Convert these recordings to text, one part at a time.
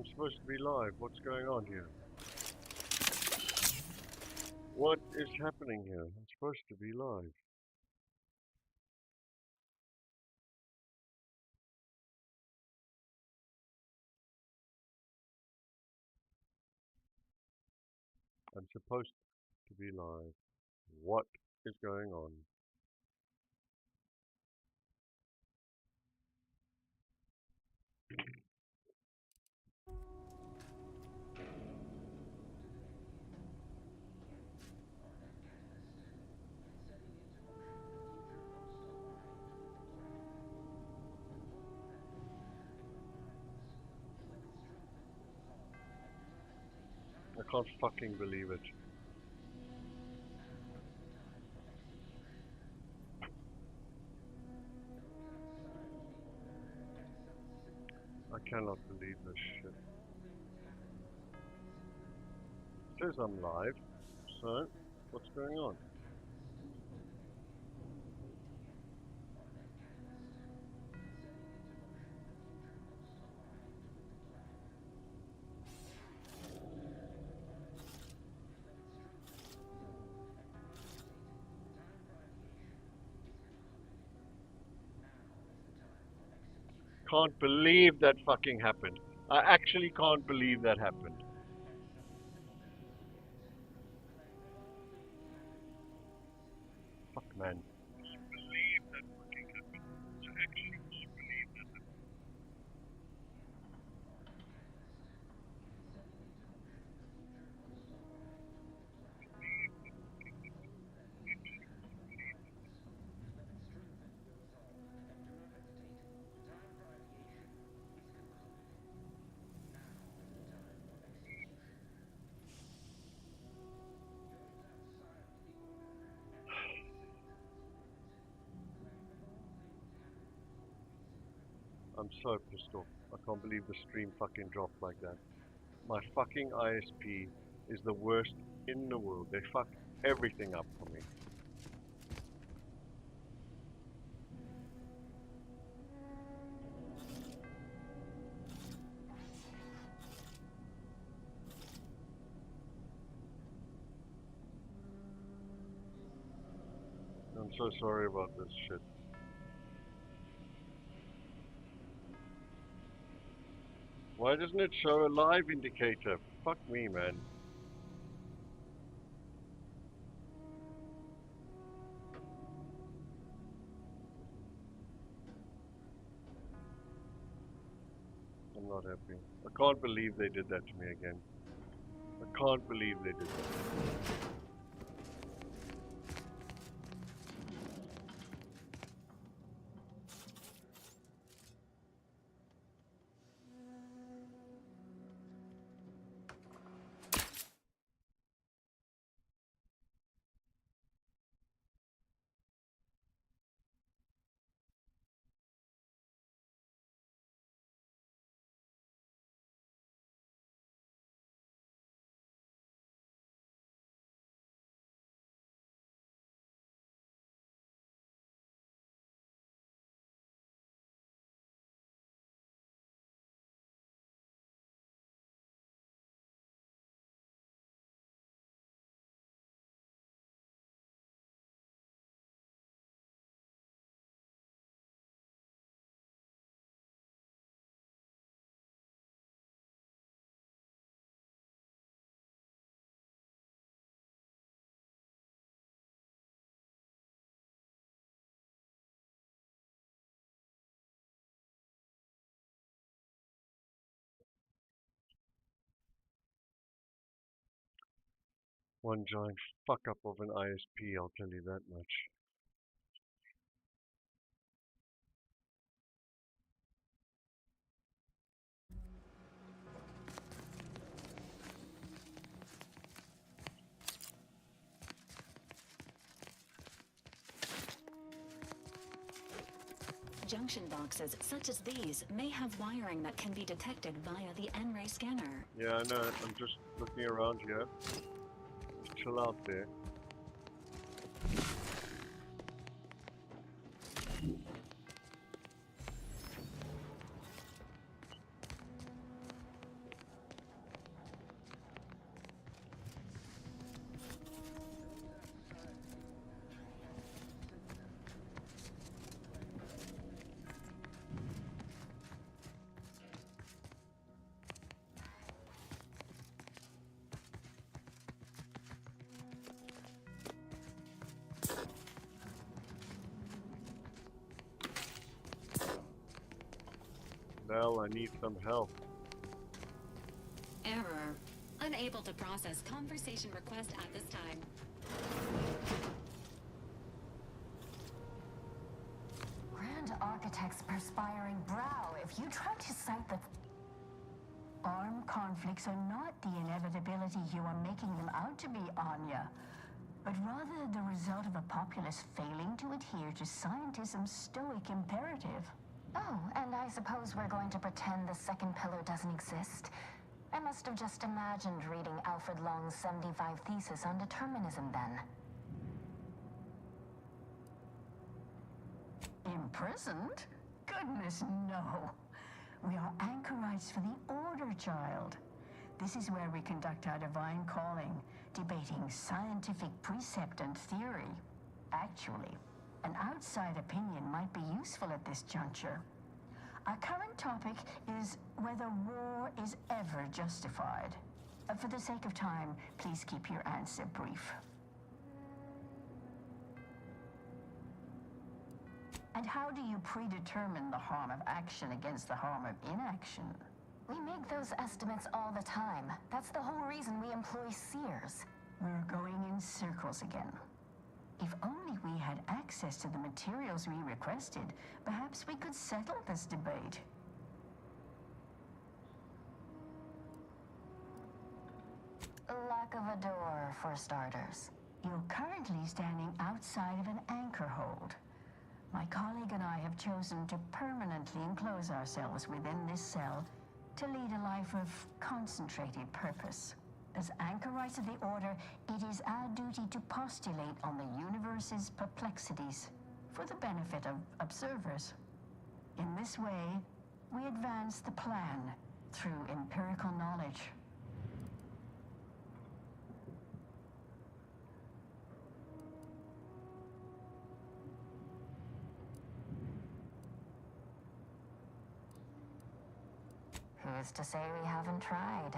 I'm supposed to be live. What's going on here? What is happening here? I'm supposed to be live. I'm supposed to be live. What is going on? I can't fucking believe it. I cannot believe this shit. It says I'm live, so what's going on? Can't believe that fucking happened. I actually can't believe that happened. Fuck, man. I'm so pissed off. I can't believe the stream fucking dropped like that. My fucking ISP is the worst in the world. They fuck everything up for me. I'm so sorry about this shit. Why doesn't it show a live indicator? Fuck me, man. I'm not happy. I can't believe they did that to me again. I can't believe they did that. One giant fuck up of an ISP, I'll tell you that much. Junction boxes such as these may have wiring that can be detected via the N-ray scanner. Yeah, I know. I'm just looking around here. Chill out there. Nell, I need some help. Error. Unable to process conversation request at this time. Grand Architect's perspiring brow, if you try to cite the... Armed conflicts are not the inevitability you are making them out to be, Anya, but rather the result of a populace failing to adhere to scientism's stoic imperative. Oh, and I suppose we're going to pretend the second pillar doesn't exist. I must have just imagined reading Alfred Long's 75 thesis on determinism then. Imprisoned? Goodness, no. We are anchorites for the Order, child. This is where we conduct our divine calling, debating scientific precept and theory. Actually, an outside opinion might be useful at this juncture. Our current topic is whether war is ever justified. For the sake of time, please keep your answer brief. And how do you predetermine the harm of action against the harm of inaction? We make those estimates all the time. That's the whole reason we employ seers. We're going in circles again. If only we had access to the materials we requested, perhaps we could settle this debate. Lack of a door, for starters. You're currently standing outside of an anchor hold. My colleague and I have chosen to permanently enclose ourselves within this cell to lead a life of concentrated purpose. As anchorites of the Order, it is our duty to postulate on the universe's perplexities for the benefit of observers. In this way, we advance the plan through empirical knowledge. Who's to say we haven't tried?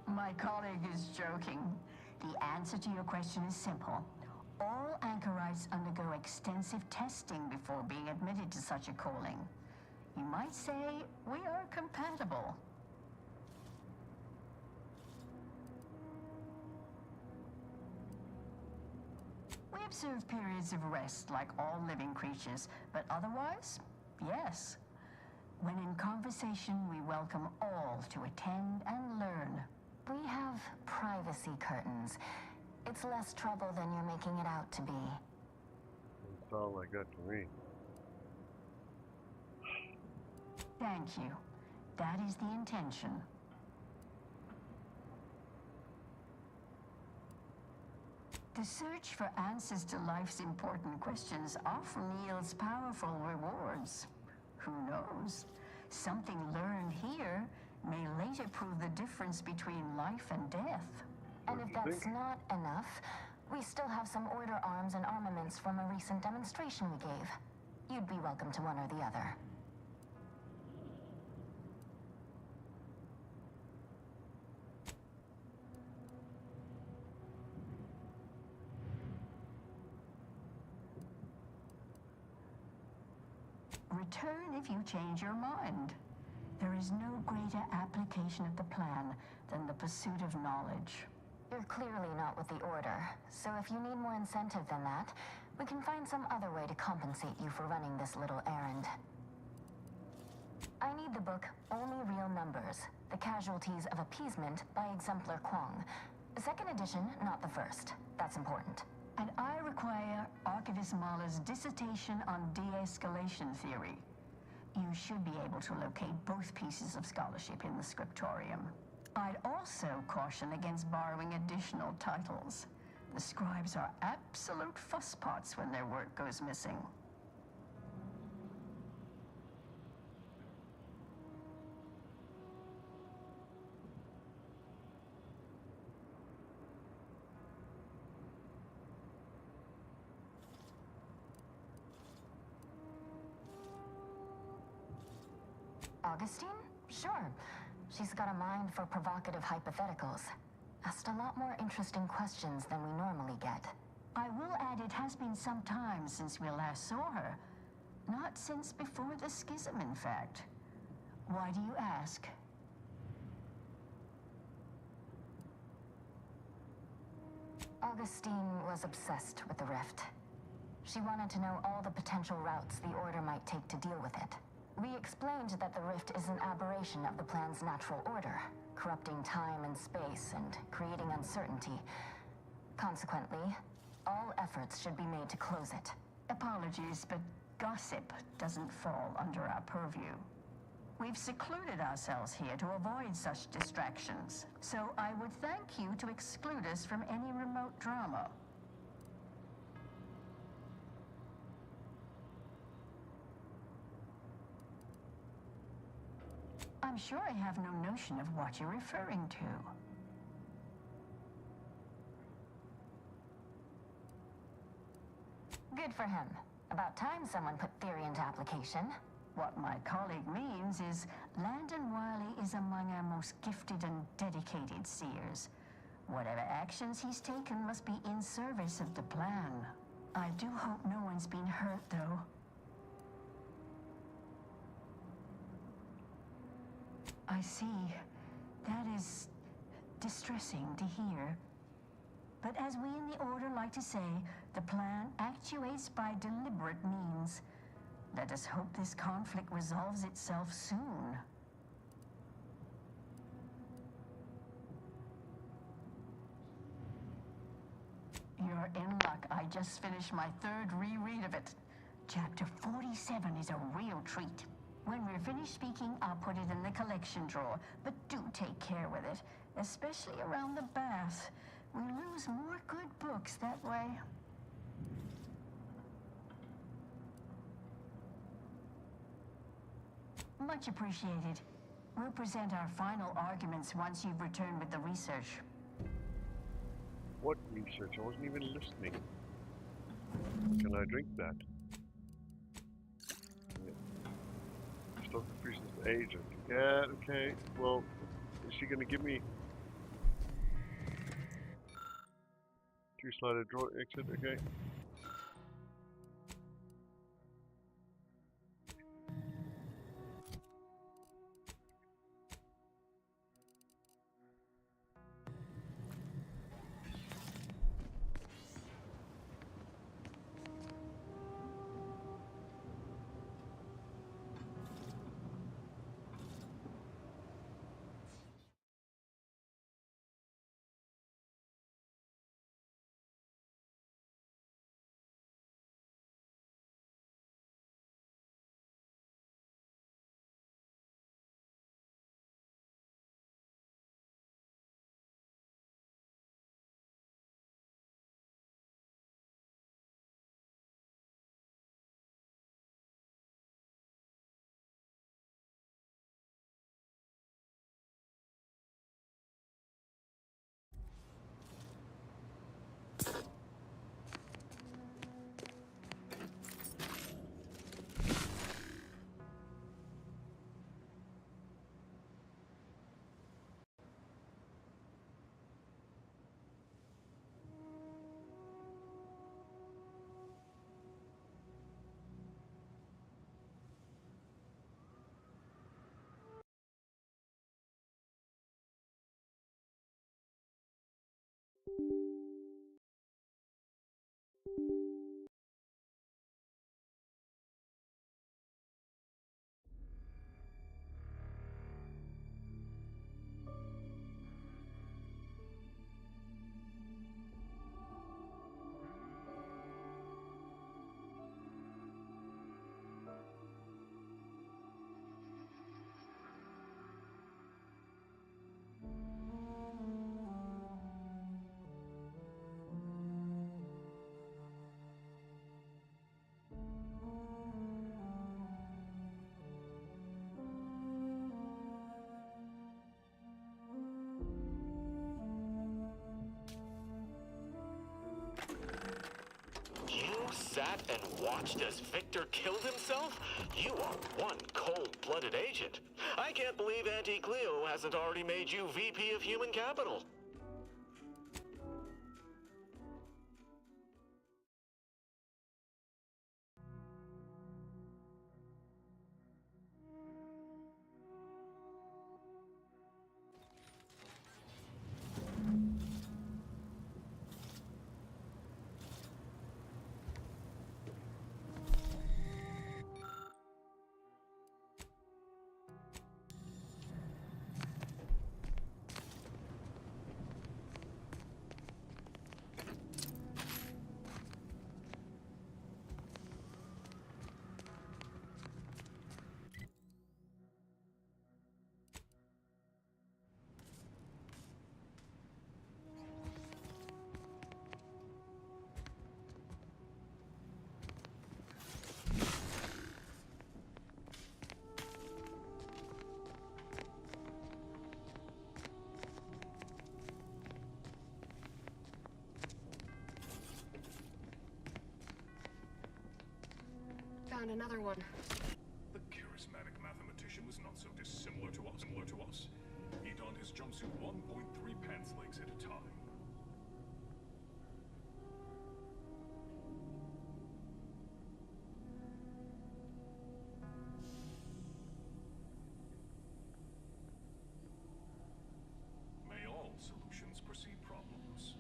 My colleague is joking. The answer to your question is simple. All anchorites undergo extensive testing before being admitted to such a calling. You might say we are compatible. We observe periods of rest like all living creatures, but otherwise, yes. When in conversation, we welcome all to attend and learn. We have privacy curtains. It's less trouble than you're making it out to be. That's all I got to me. Thank you. That is the intention. The search for answers to life's important questions often yields powerful rewards. Who knows? Something learned here may later prove the difference between life and death. And if that's not enough, we still have some Order arms and armaments from a recent demonstration we gave. You'd be welcome to one or the other. Return if you change your mind. There is no greater application of the plan than the pursuit of knowledge. You're clearly not with the Order, so if you need more incentive than that, we can find some other way to compensate you for running this little errand. I need the book Only Real Numbers, The Casualties of Appeasement by Exemplar Kwong. The second edition, not the first. That's important. And I require Archivist Mahler's dissertation on de-escalation theory. You should be able to locate both pieces of scholarship in the scriptorium. I'd also caution against borrowing additional titles. The scribes are absolute fusspots when their work goes missing. Augustine? Sure. She's got a mind for provocative hypotheticals. Asked a lot more interesting questions than we normally get. I will add it has been some time since we last saw her. Not since before the schism, in fact. Why do you ask? Augustine was obsessed with the rift. She wanted to know all the potential routes the Order might take to deal with it. We explained that the rift is an aberration of the plan's natural order, corrupting time and space and creating uncertainty. Consequently, all efforts should be made to close it. Apologies, but gossip doesn't fall under our purview. We've secluded ourselves here to avoid such distractions, so I would thank you to exclude us from any remote drama. I'm sure I have no notion of what you're referring to. Good for him. About time someone put theory into application. What my colleague means is Landon Wiley is among our most gifted and dedicated seers. Whatever actions he's taken must be in service of the plan. I do hope no one's been hurt, though. I see. That is distressing to hear. But as we in the Order like to say, the plan actuates by deliberate means. Let us hope this conflict resolves itself soon. You're in luck. I just finished my third reread of it. Chapter 47 is a real treat. When we're finished speaking, I'll put it in the collection drawer, but do take care with it, especially around the bath. We lose more good books that way. Much appreciated. We'll present our final arguments once you've returned with the research. What research? I wasn't even listening. Can I drink that? Yeah. Stop the priest's agent. Yeah, okay. Well, is she gonna give me... Two-sided draw exit, okay. Sat and watched as Victor killed himself? You are one cold-blooded agent. I can't believe Auntie Cleo hasn't already made you VP of Human Capital. found another one. The charismatic mathematician was not so dissimilar to us. He donned his jumpsuit 1.3 pants legs at a time. May all solutions precede problems.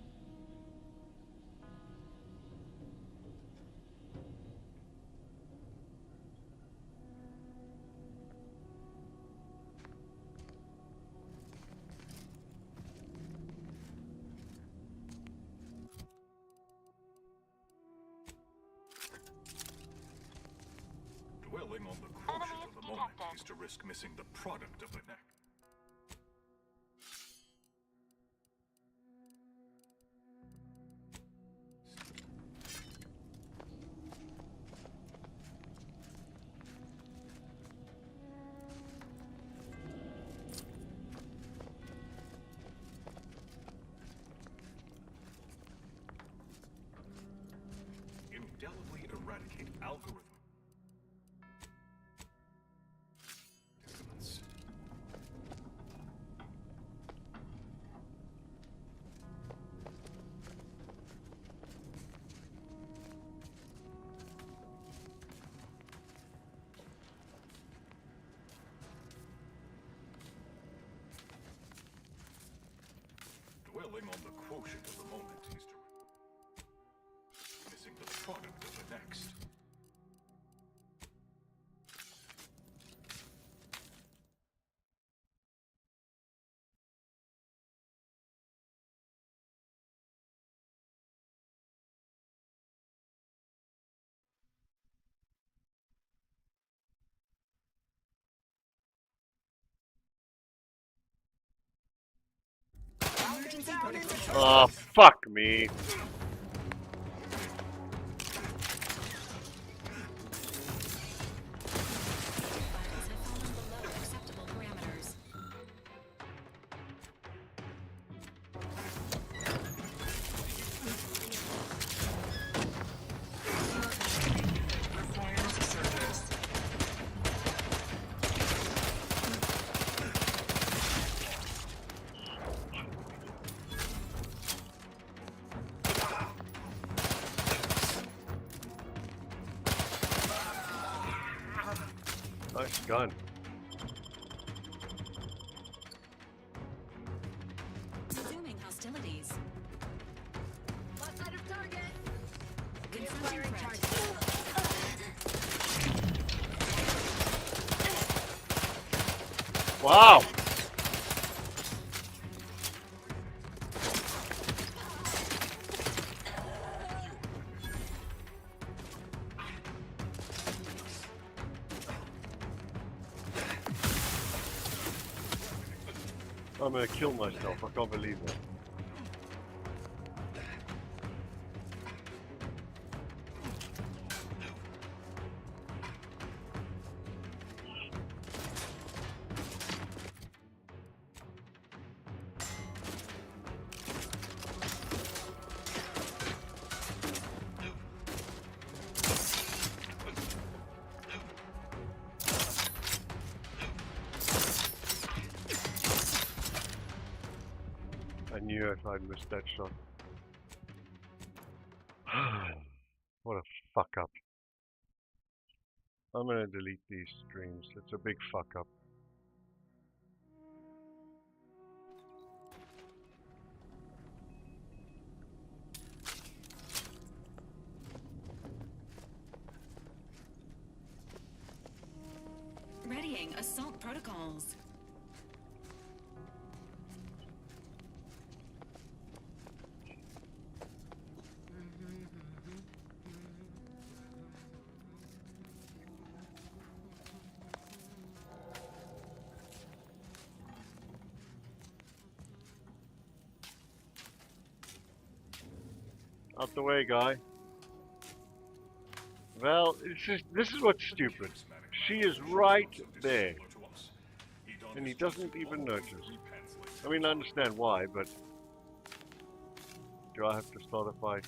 Dwelling on the quotient of the moment is to risk missing the product of the neck. Indelibly eradicate algorithm. Dissonance. Dwelling on the quotient of the moment is to missing the product of the next. Oh, fuck me. Vitals have fallen below acceptable parameters. Nice gun. Resuming hostilities. Left side of target. Confronting threat. Wow. I'm gonna kill myself. I can't believe that. I knew if I'd missed that shot. What a fuck up. I'm gonna delete these streams. It's a big fuck up. Readying assault protocols. Out the way, guy. Well, this is what's stupid. She is right there, and he doesn't even notice. I mean, I understand why, but do I have to start a fight?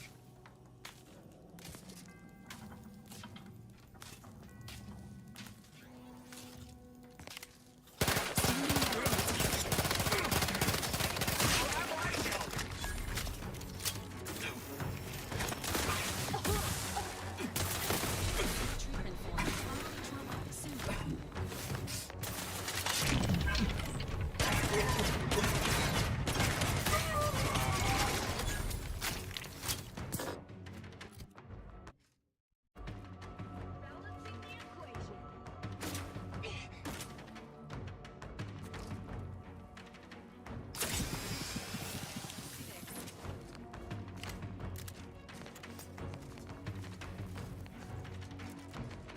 Balancing the equation.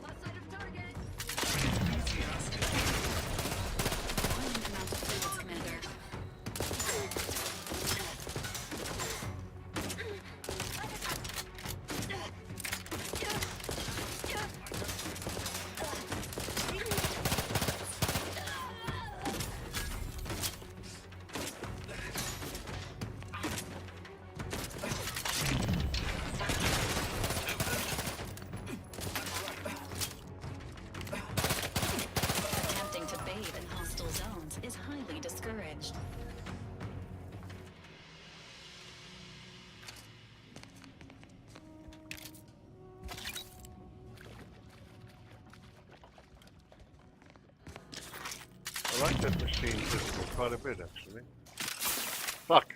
Lost sight of target. Volume amount of fluids, Commander. Attempting to bathe in hostile zones is highly discouraged. I like that machine pistol quite a bit, actually. Fuck!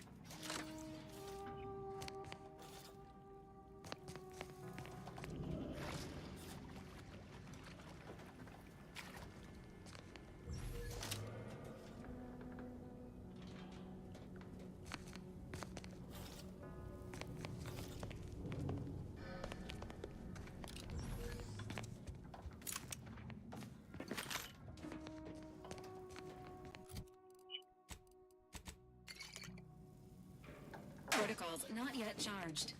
Protocols not yet charged.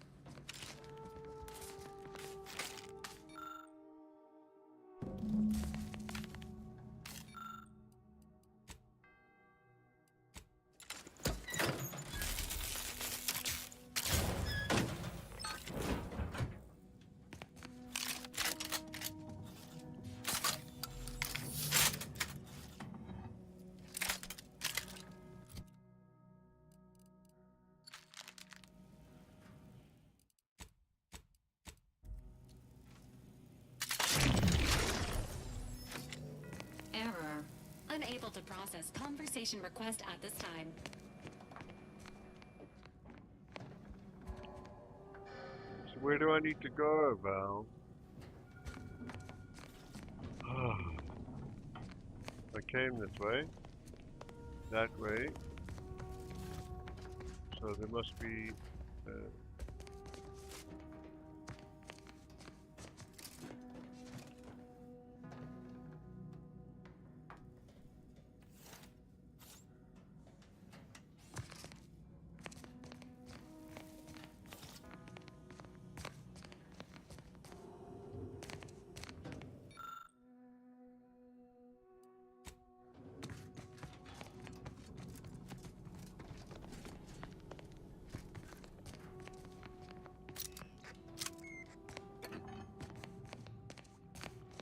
Error. Unable to process conversation request at this time. So where do I need to go, Val? I came this way. That way. So there must be...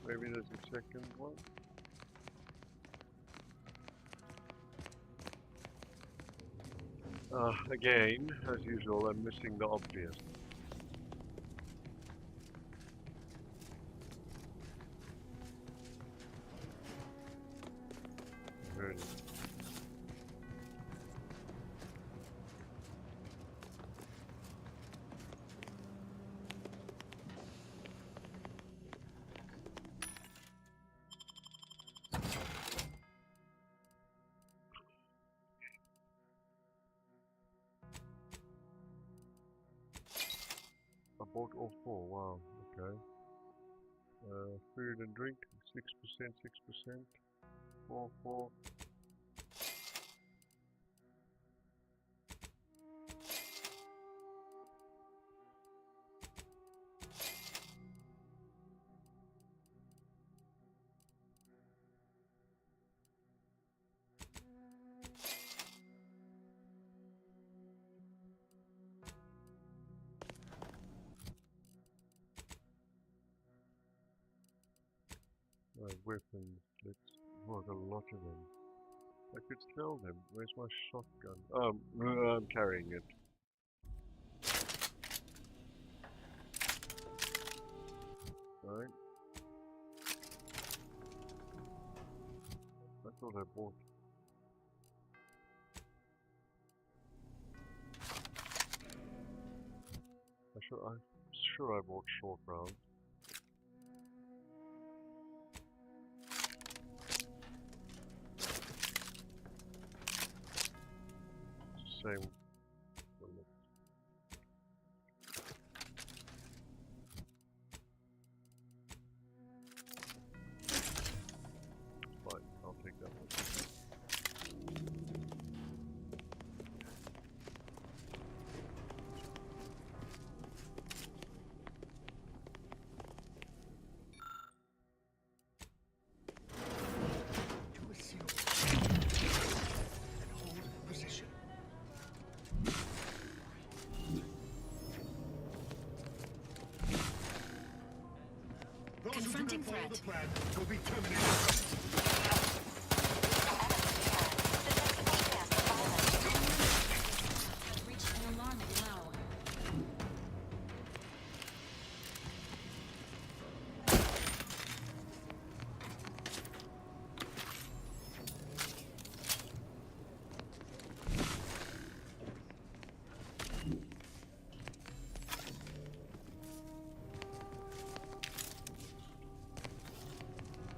maybe there's a second one. Again, as usual, I'm missing the obvious. Heard it. I bought all four, wow, okay. Food and drink, 6%, 6%, 4, 4. Weapons, let's work a lot of them. I could sell them. Where's my shotgun? I'm carrying it. Right. I thought I bought. I'm sure I bought short round. It's the same. Fine, I'll take that one. To assume and hold position. Those Confronting who do not follow threat. the plan will be terminated. Reached an alarming low.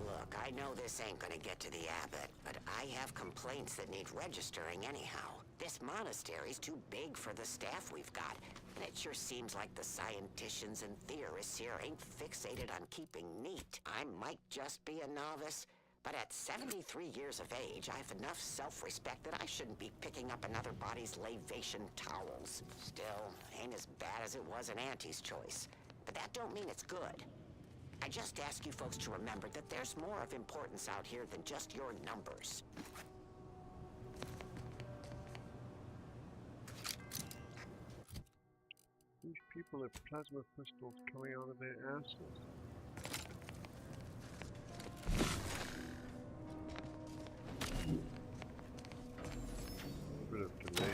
Look, I know this ain't gonna get to the abbot, but I have complaints that need registering anyhow. This monastery's too big for the staff we've got, and it sure seems like the scienticians and theorists here ain't fixated on keeping neat. I might just be a novice, but at 73 years of age, I have enough self-respect that I shouldn't be picking up another body's lavation towels. Still, ain't as bad as it was in Auntie's choice, but that don't mean it's good. I just ask you folks to remember that there's more of importance out here than just your numbers. These people have plasma crystals coming out of their asses. A bit of delay.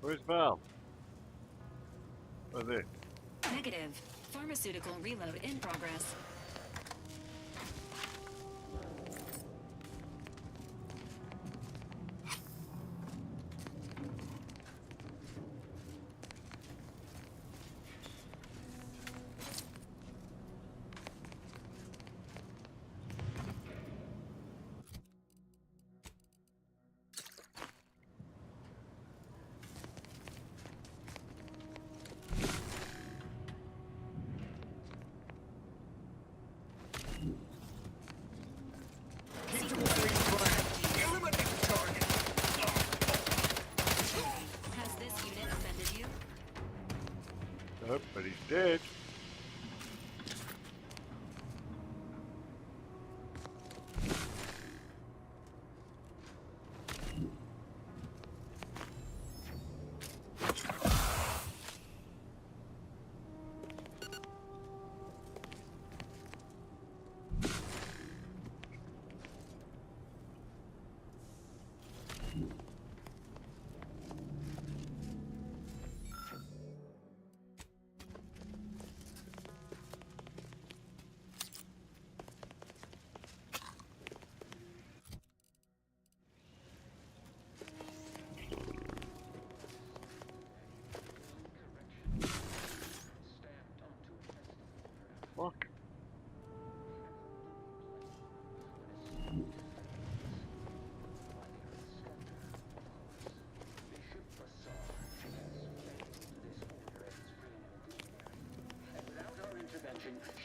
Where's Val? Oh, there. Negative. Pharmaceutical reload in progress. Has this unit offended you? Nope, but he's dead. Fuck.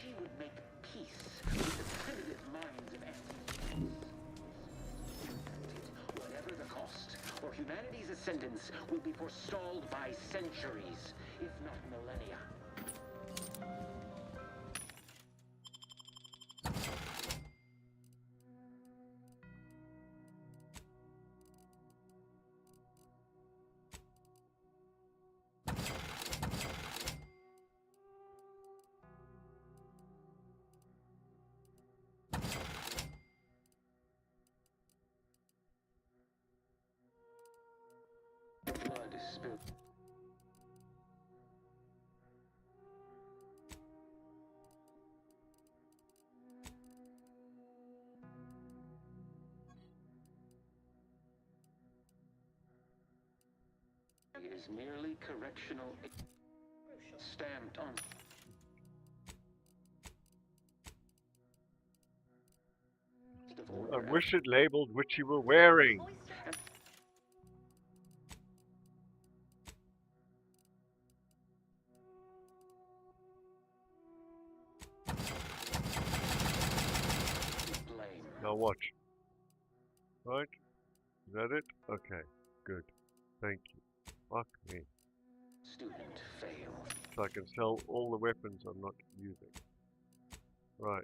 She would make peace with the primitive minds of entities. Whatever the cost, or humanity's ascendance will be forestalled by centuries, if not millennia. spill. Is merely correctional stamped on. I wish it labeled what you were wearing. Now watch. Right? Is that it? Okay. Good. Thank you. Fuck me. Student fail. So I can sell all the weapons I'm not using. Right.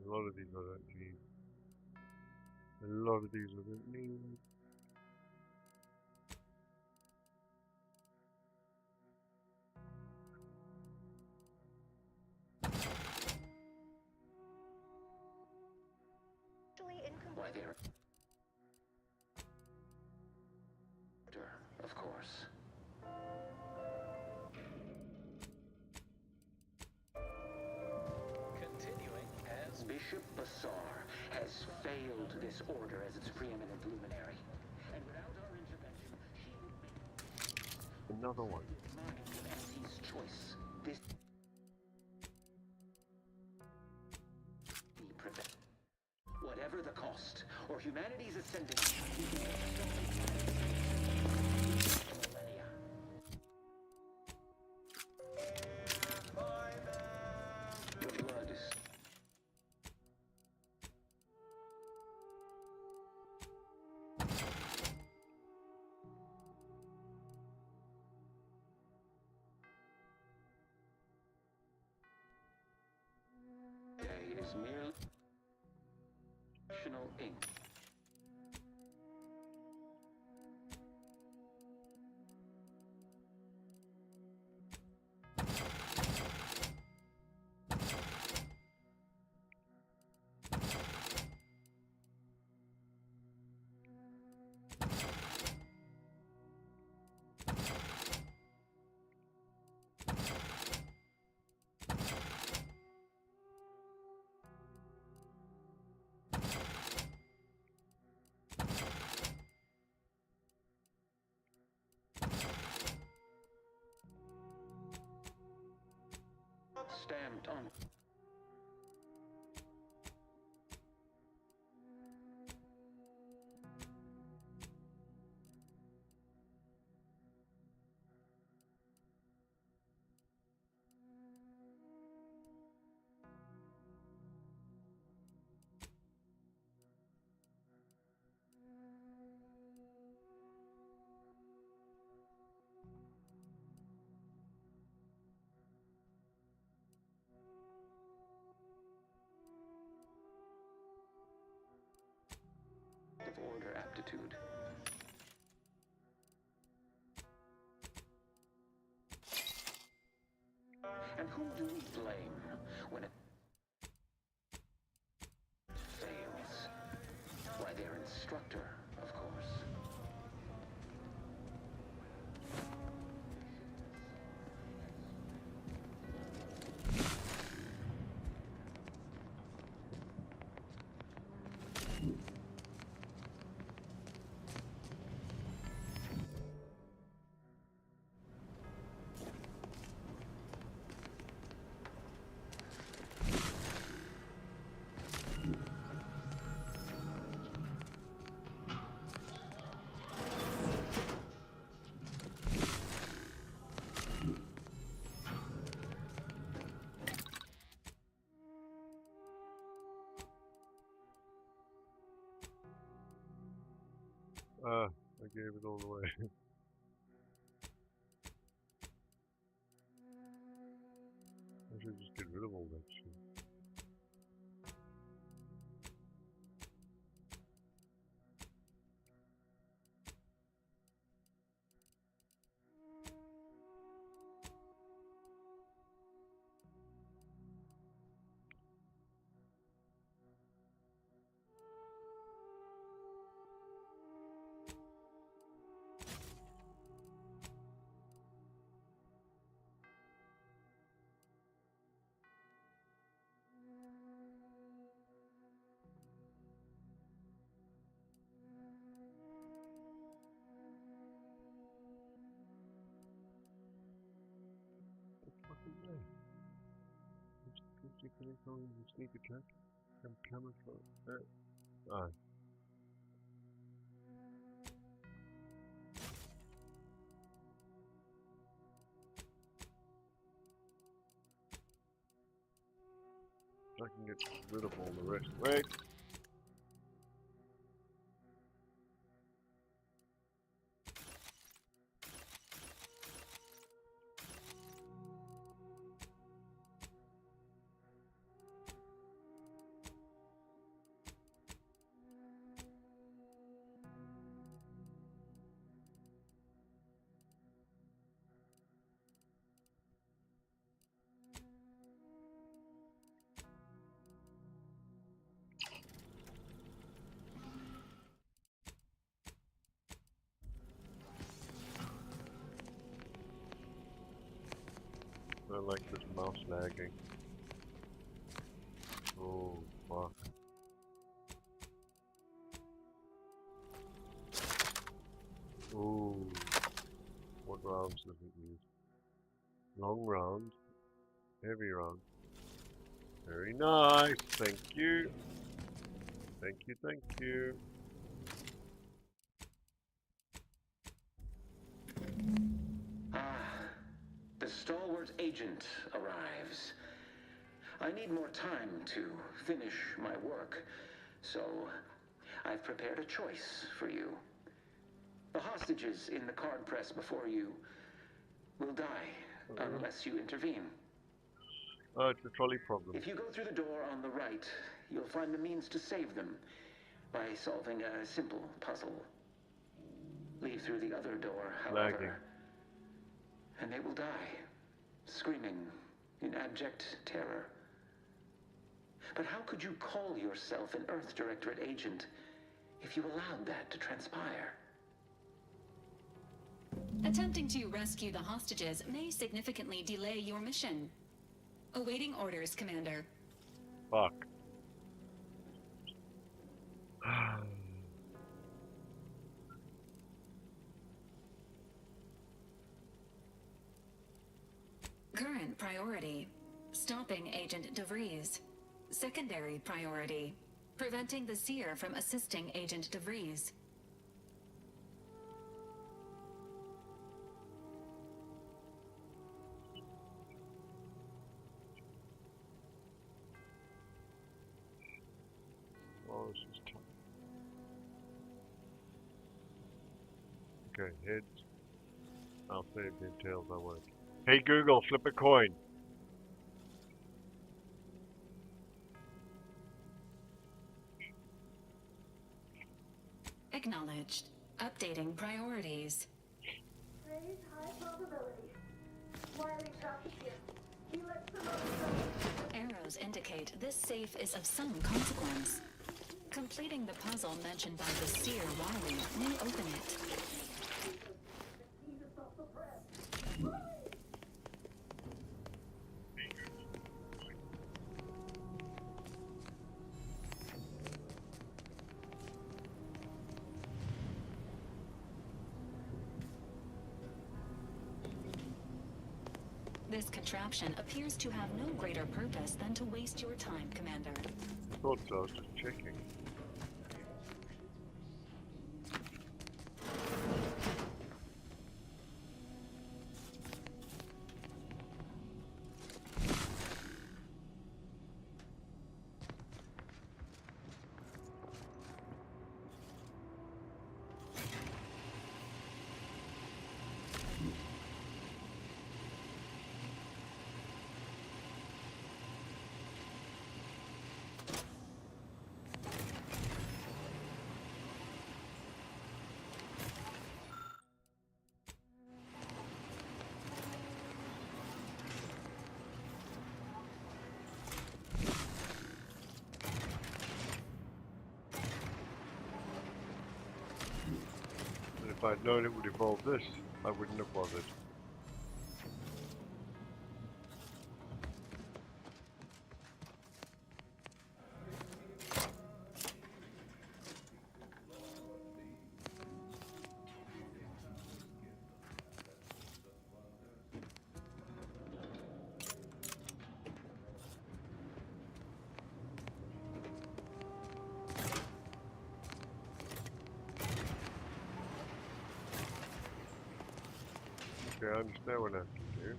A lot of these I don't need. A lot of these I don't need. Why there? Of course. Continuing as Bishop Bassar has failed this order as its preeminent luminary. And without our intervention, she would make Another one. mind of Auntie's choice. This be prevent. Whatever the cost, or humanity's ascending. Millennia. Your blood is day is merely fictional ink. Stamped on. Of order aptitude. And whom do we blame when it fails? Why, their instructor, of course. I gave it all away. I should just get rid of all that shit. Sneak attack and camouflage. Ah. I can get rid of all the rest. Wait! I like this mouse lagging. Oh, fuck. Oh, what rounds does it use? Long round, heavy round. Very nice, thank you. Thank you, thank you. The stalwart agent arrives. I need more time to finish my work, so I've prepared a choice for you. The hostages in the card press before you will die unless you intervene. Oh, it's a trolley problem. If you go through the door on the right, you'll find the means to save them by solving a simple puzzle. Leave through the other door, however, Lagging. and they will die, screaming in abject terror. But how could you call yourself an Earth Directorate agent if you allowed that to transpire? Attempting to rescue the hostages may significantly delay your mission. Awaiting orders, Commander. Fuck. Current priority: stopping Agent DeVries. Secondary priority: preventing the Seer from assisting Agent DeVries. Oh, this is tough. Okay, heads. I'll save the tails, I won't. Hey Google, flip a coin. Acknowledged. Updating priorities. Raise high probability. Wiring traffic here. Helix remote. Arrows indicate this safe is of some consequence. Completing the puzzle mentioned by the Seer Wally may open it. Need to stop the press. This contraption appears to have no greater purpose than to waste your time, Commander. I thought so, I was just checking. If I'd known it would involve this, I wouldn't have bothered. Okay, I understand what I have to do.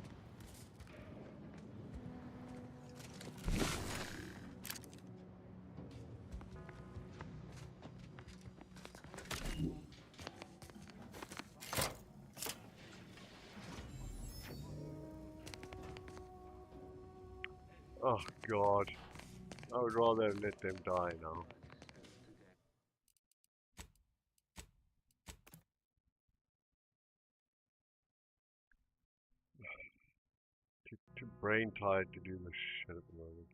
Oh god. I would rather let them die now. Too brain tired to do this shit at the moment.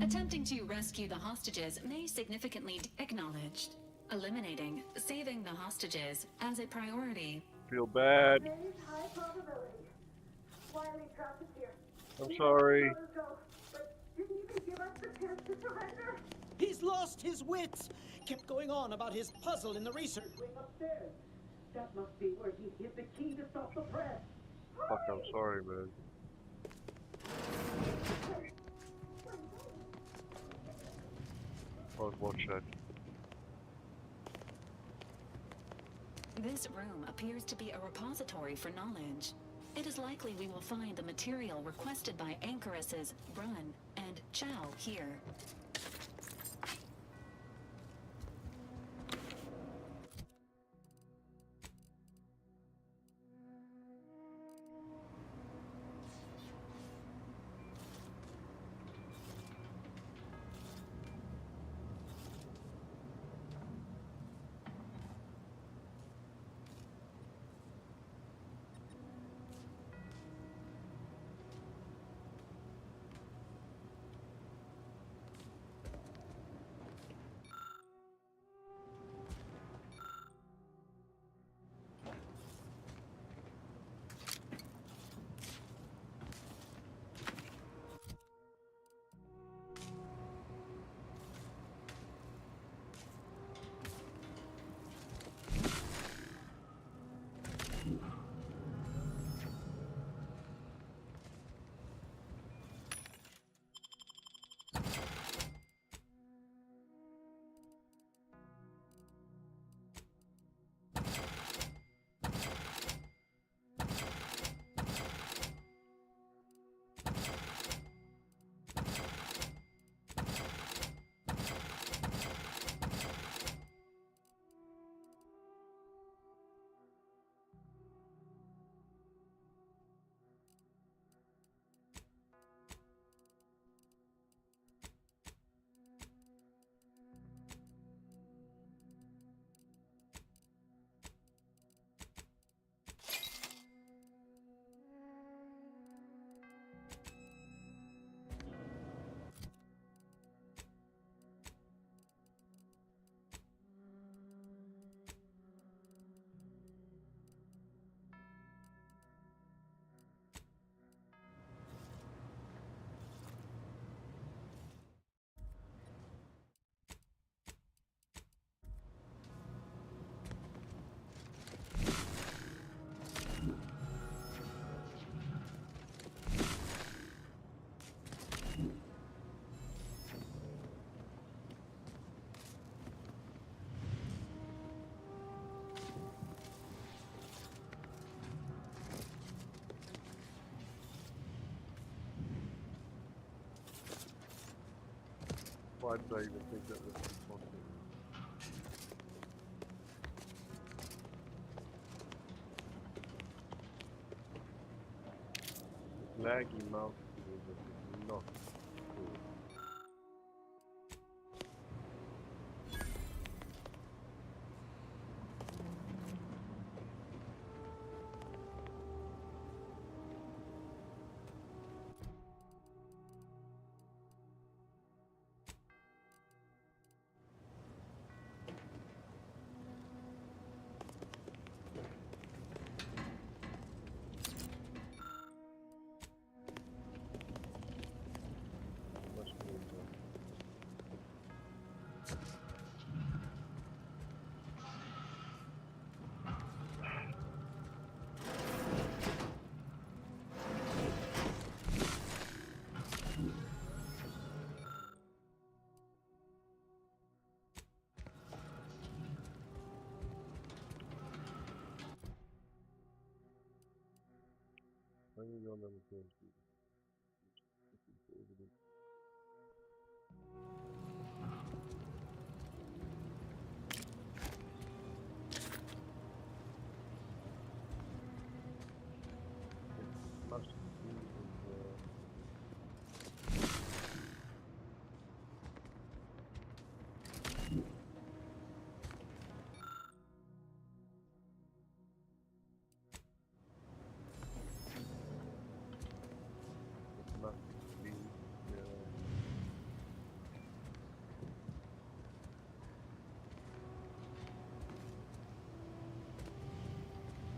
Attempting to rescue the hostages may significantly acknowledged. Eliminating, saving the hostages as a priority. Feel bad. Raise high probability. Wiley trapped us here. I'm He sorry. let us go, but didn't even give us the chance to surrender. He's lost his wits. Kept going on about his puzzle in the research wing upstairs. That must be where he hid the key to stop the press. Fuck, I'm sorry, man. I'll watch that. This room appears to be a repository for knowledge. It is likely we will find the material requested by Anchoress's Brun and Chow here. Why did I even think that was possible? This laggy mouse is not cool. don't know what games do. It must be in the...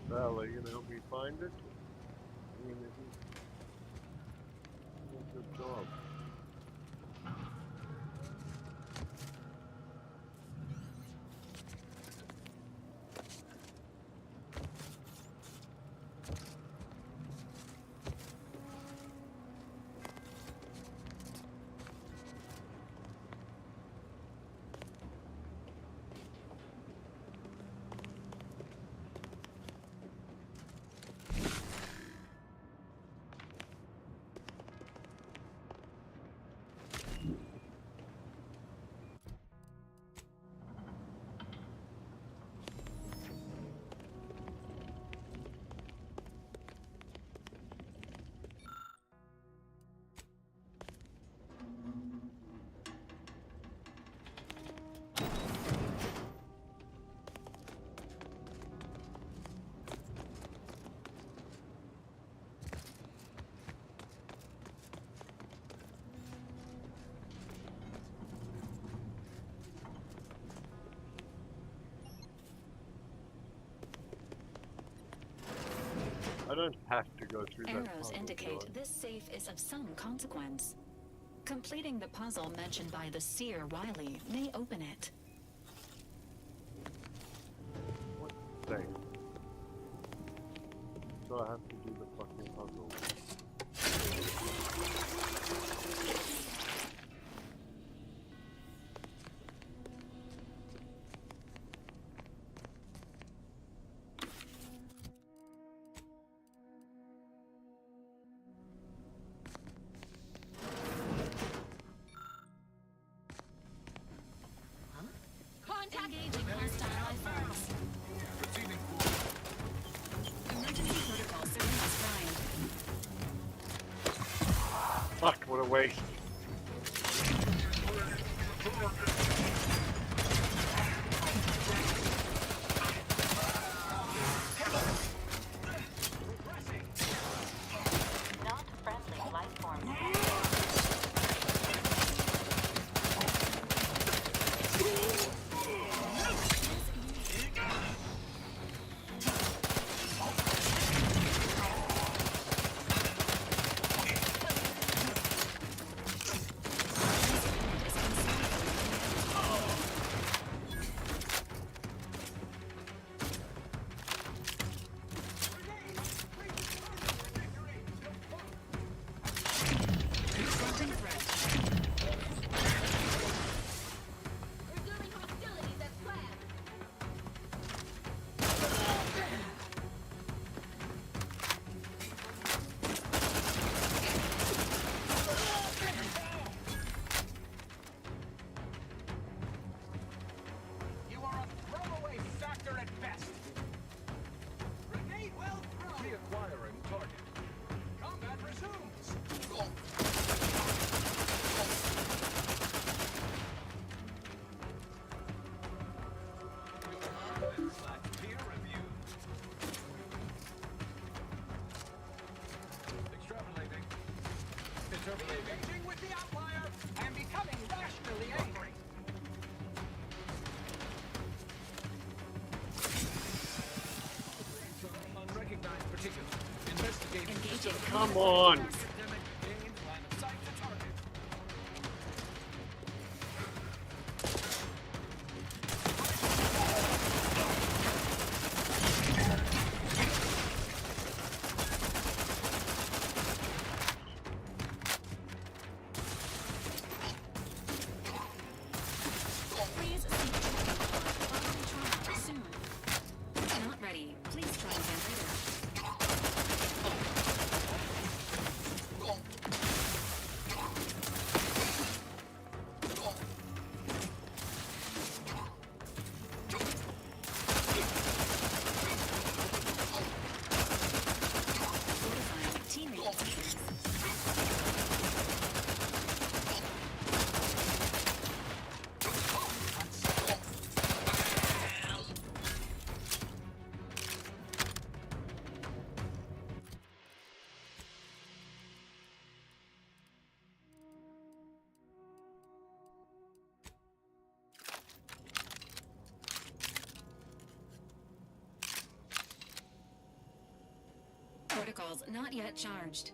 Well, are you gonna help me find it? I mean, it's a good job. I don't have to go through that. Arrows indicate this safe is of some consequence. Completing the puzzle mentioned by the seer Wiley may open it. What safe? So I have to do the fucking puzzle. Engaging hostile life forms. Emergency protocol surveillance prime. Fuck, what a waste. Not friendly life forms. Engaging with the outlier and becoming rationally angry. Unrecognized particles. Investigating. Come on. Protocols not yet charged.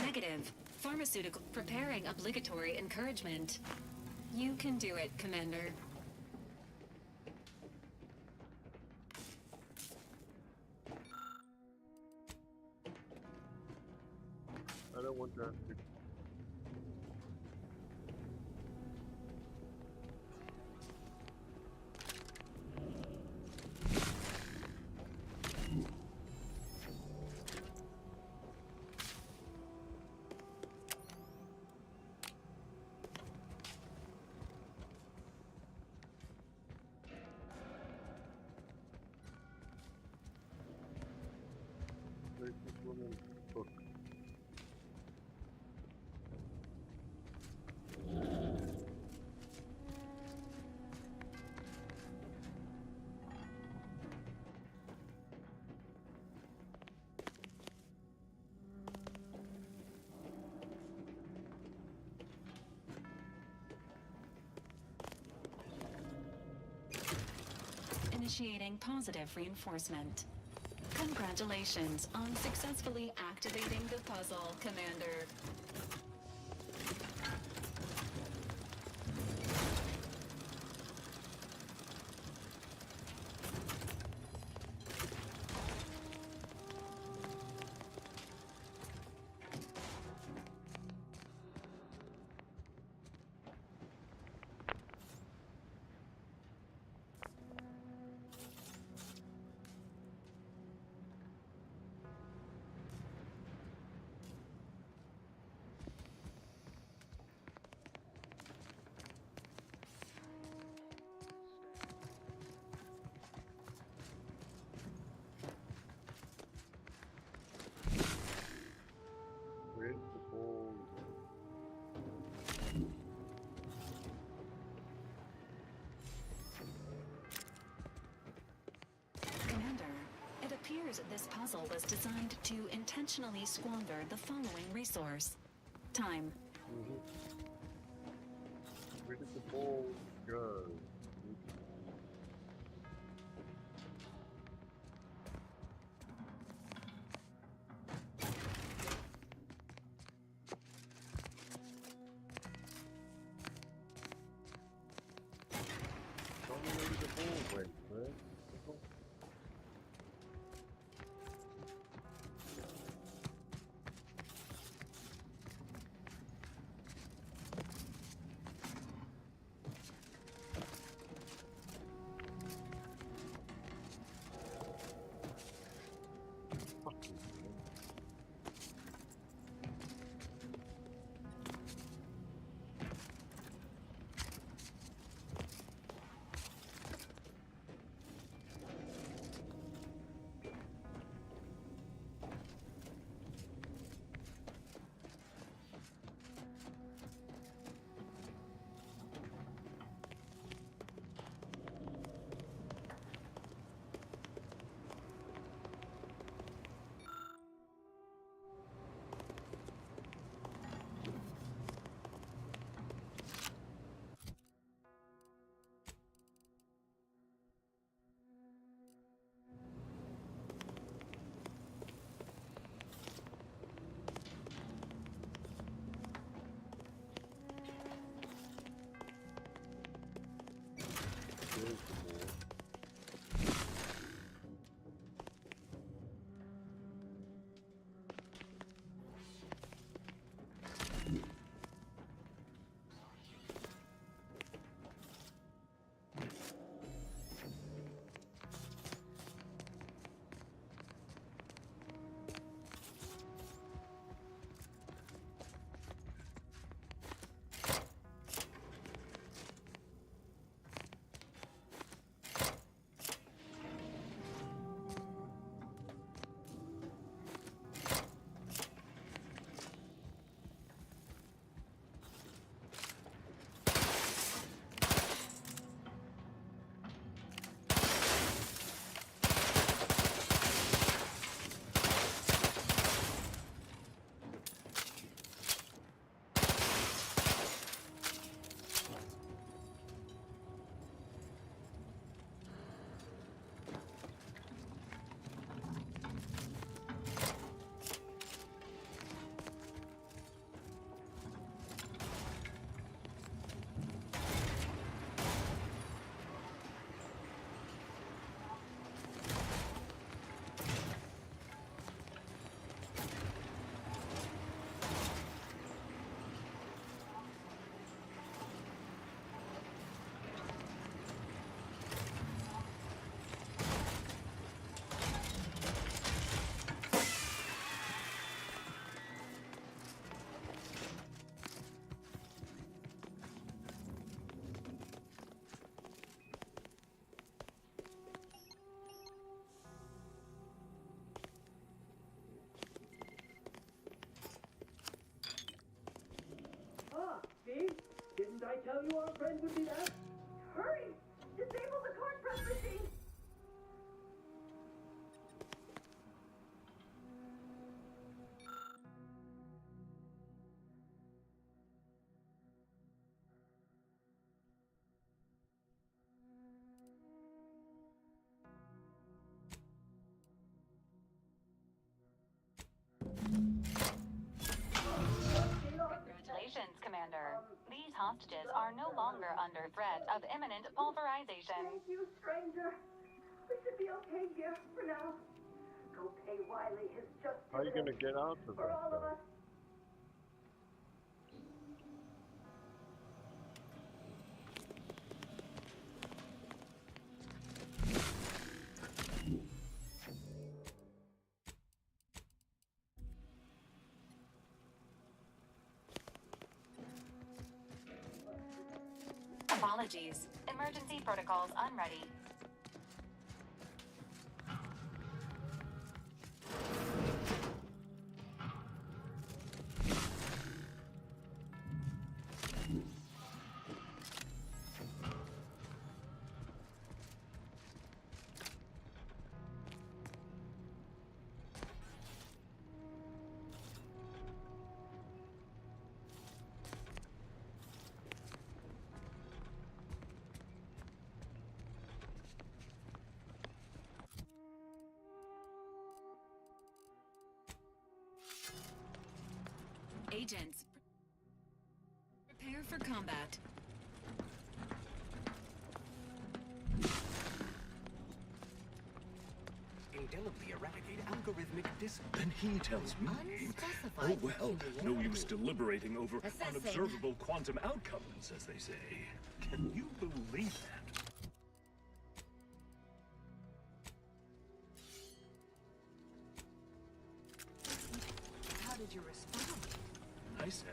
Negative. Pharmaceutical. Preparing obligatory encouragement. You can do it, Commander. I don't want that. Place this woman book. Initiating positive reinforcement. Congratulations on successfully activating the puzzle, Commander. Where's the ball? Commander, it appears this puzzle was designed to intentionally squander the following resource. Time. Where did the ball go? Tell me where the ball went, man. There's the ball. See? Didn't I tell you our friend would be back? Hurry! Disable the card press machine! Congratulations, Commander. These hostages are no longer under threat of imminent pulverization. Thank you, stranger. We should be okay here for now. Go pay Wiley his just How are you gonna get out of for that? all of us. Apologies. Emergency protocols unready. Agents, prepare for combat. Indelibly eradicate algorithmic And he tells me, oh well, no use deliberating over unobservable quantum outcomes, as they say. Can you believe that? How did you respond? I said,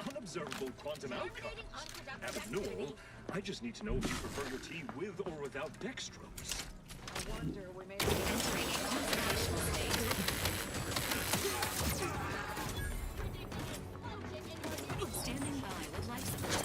unobservable quantum outcomes. Abbott Newell, I just need to know if you prefer your tea with or without dextrose. I wonder we may be entering a conversational state. Standing by with life support.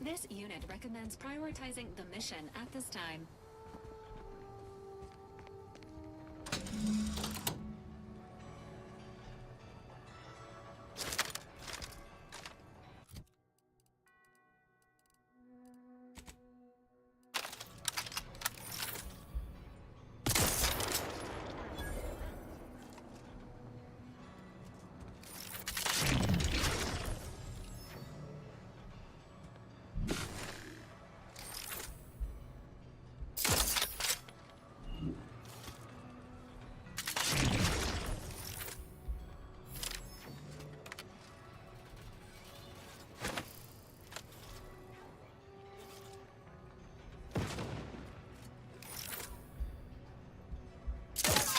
This unit recommends prioritizing the mission at this time.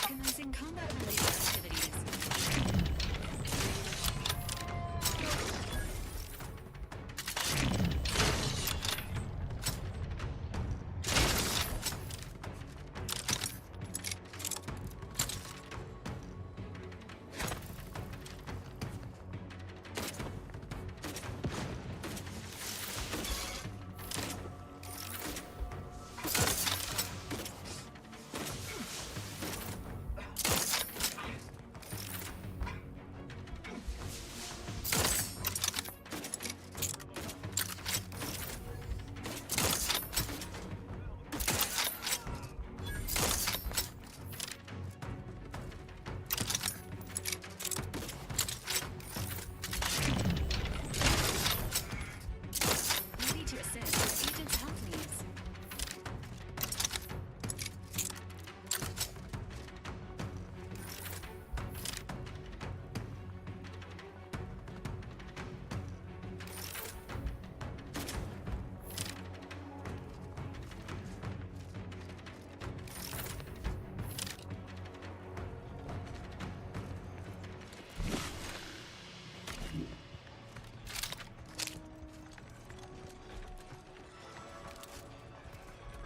Commencing combat-related activities.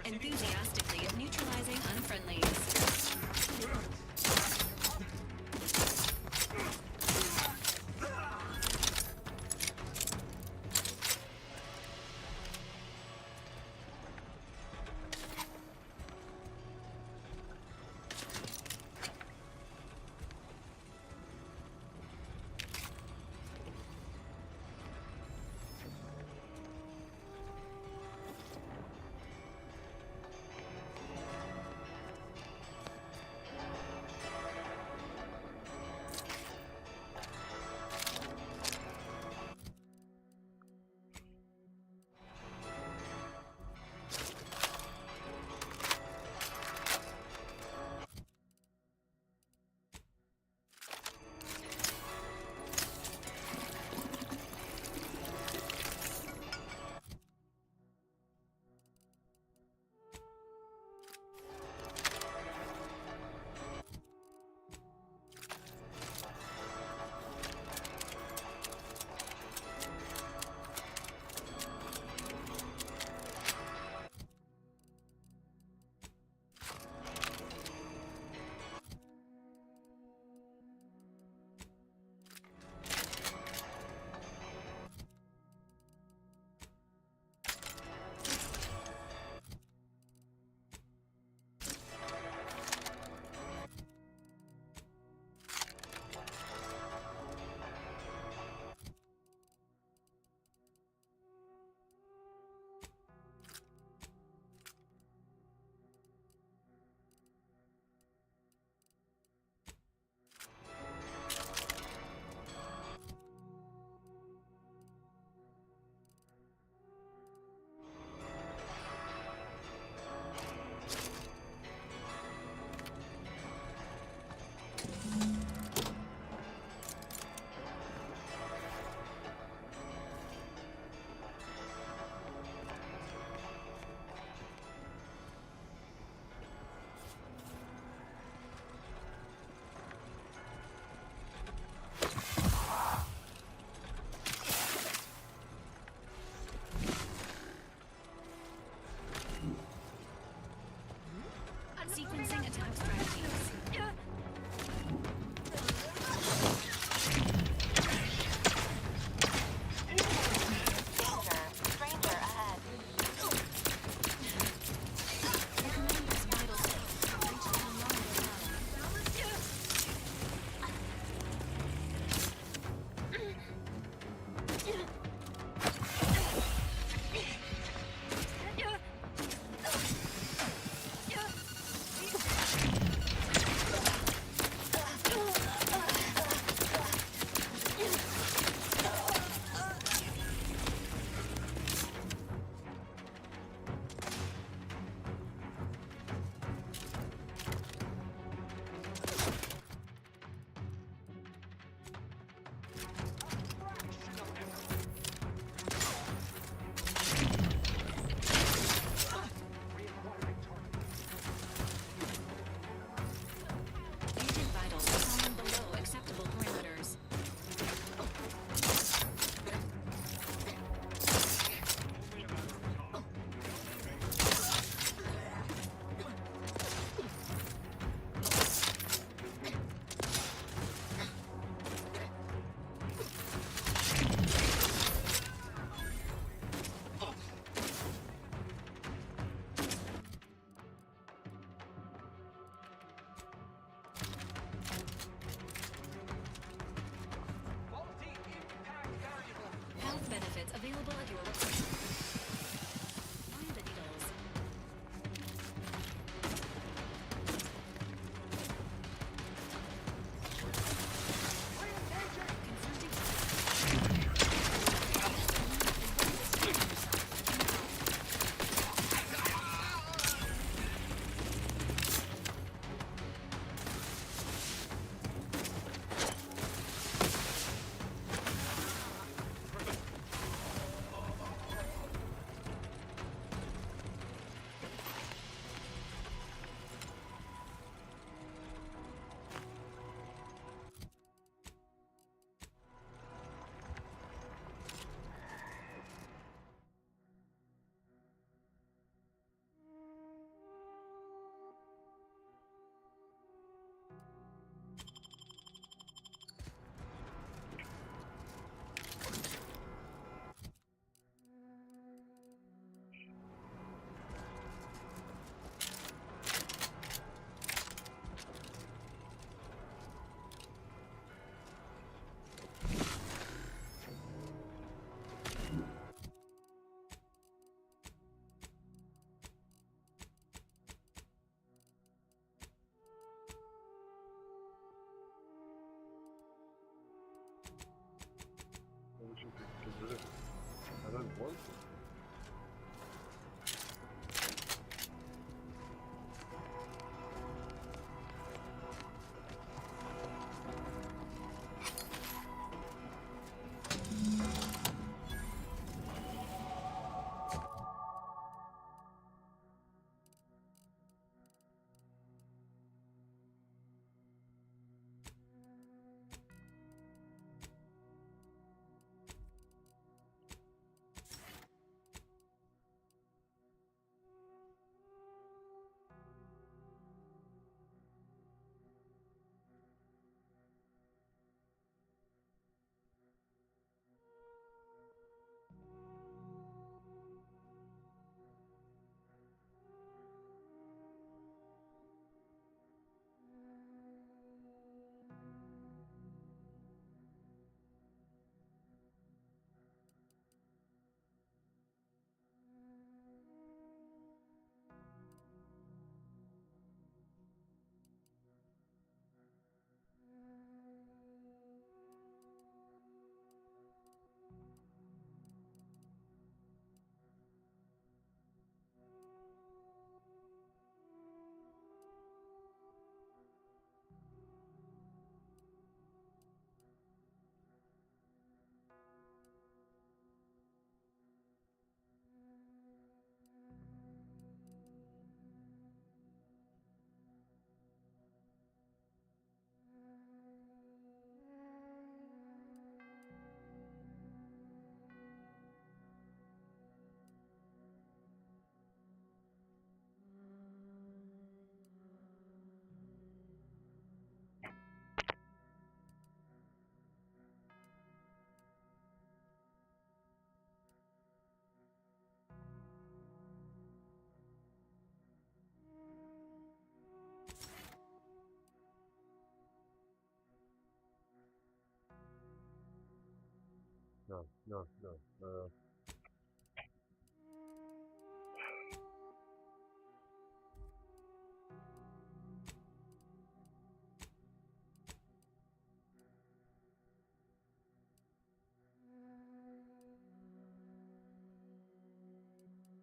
Enthusiastically neutralizing unfriendlies. circuits available at your request. Mind the needles. I wish I could get rid of it. I don't want to. No, no, no.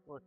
What?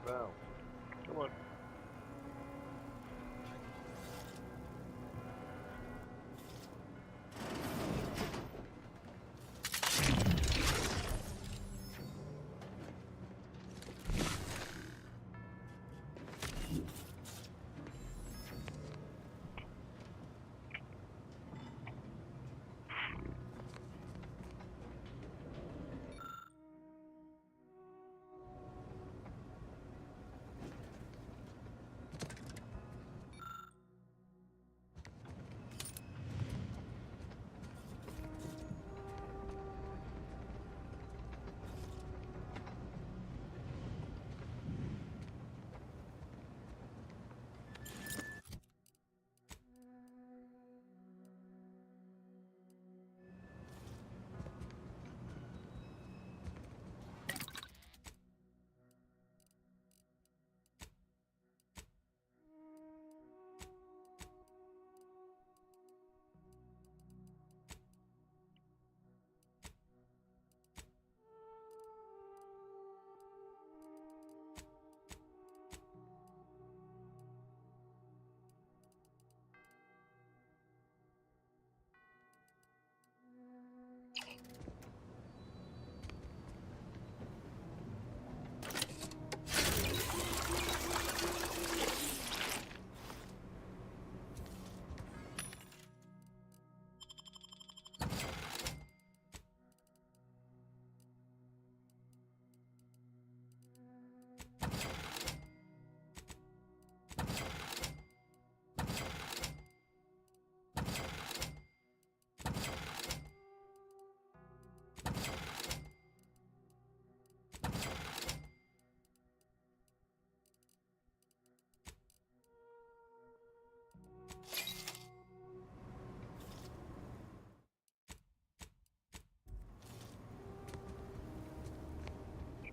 Val. Come on.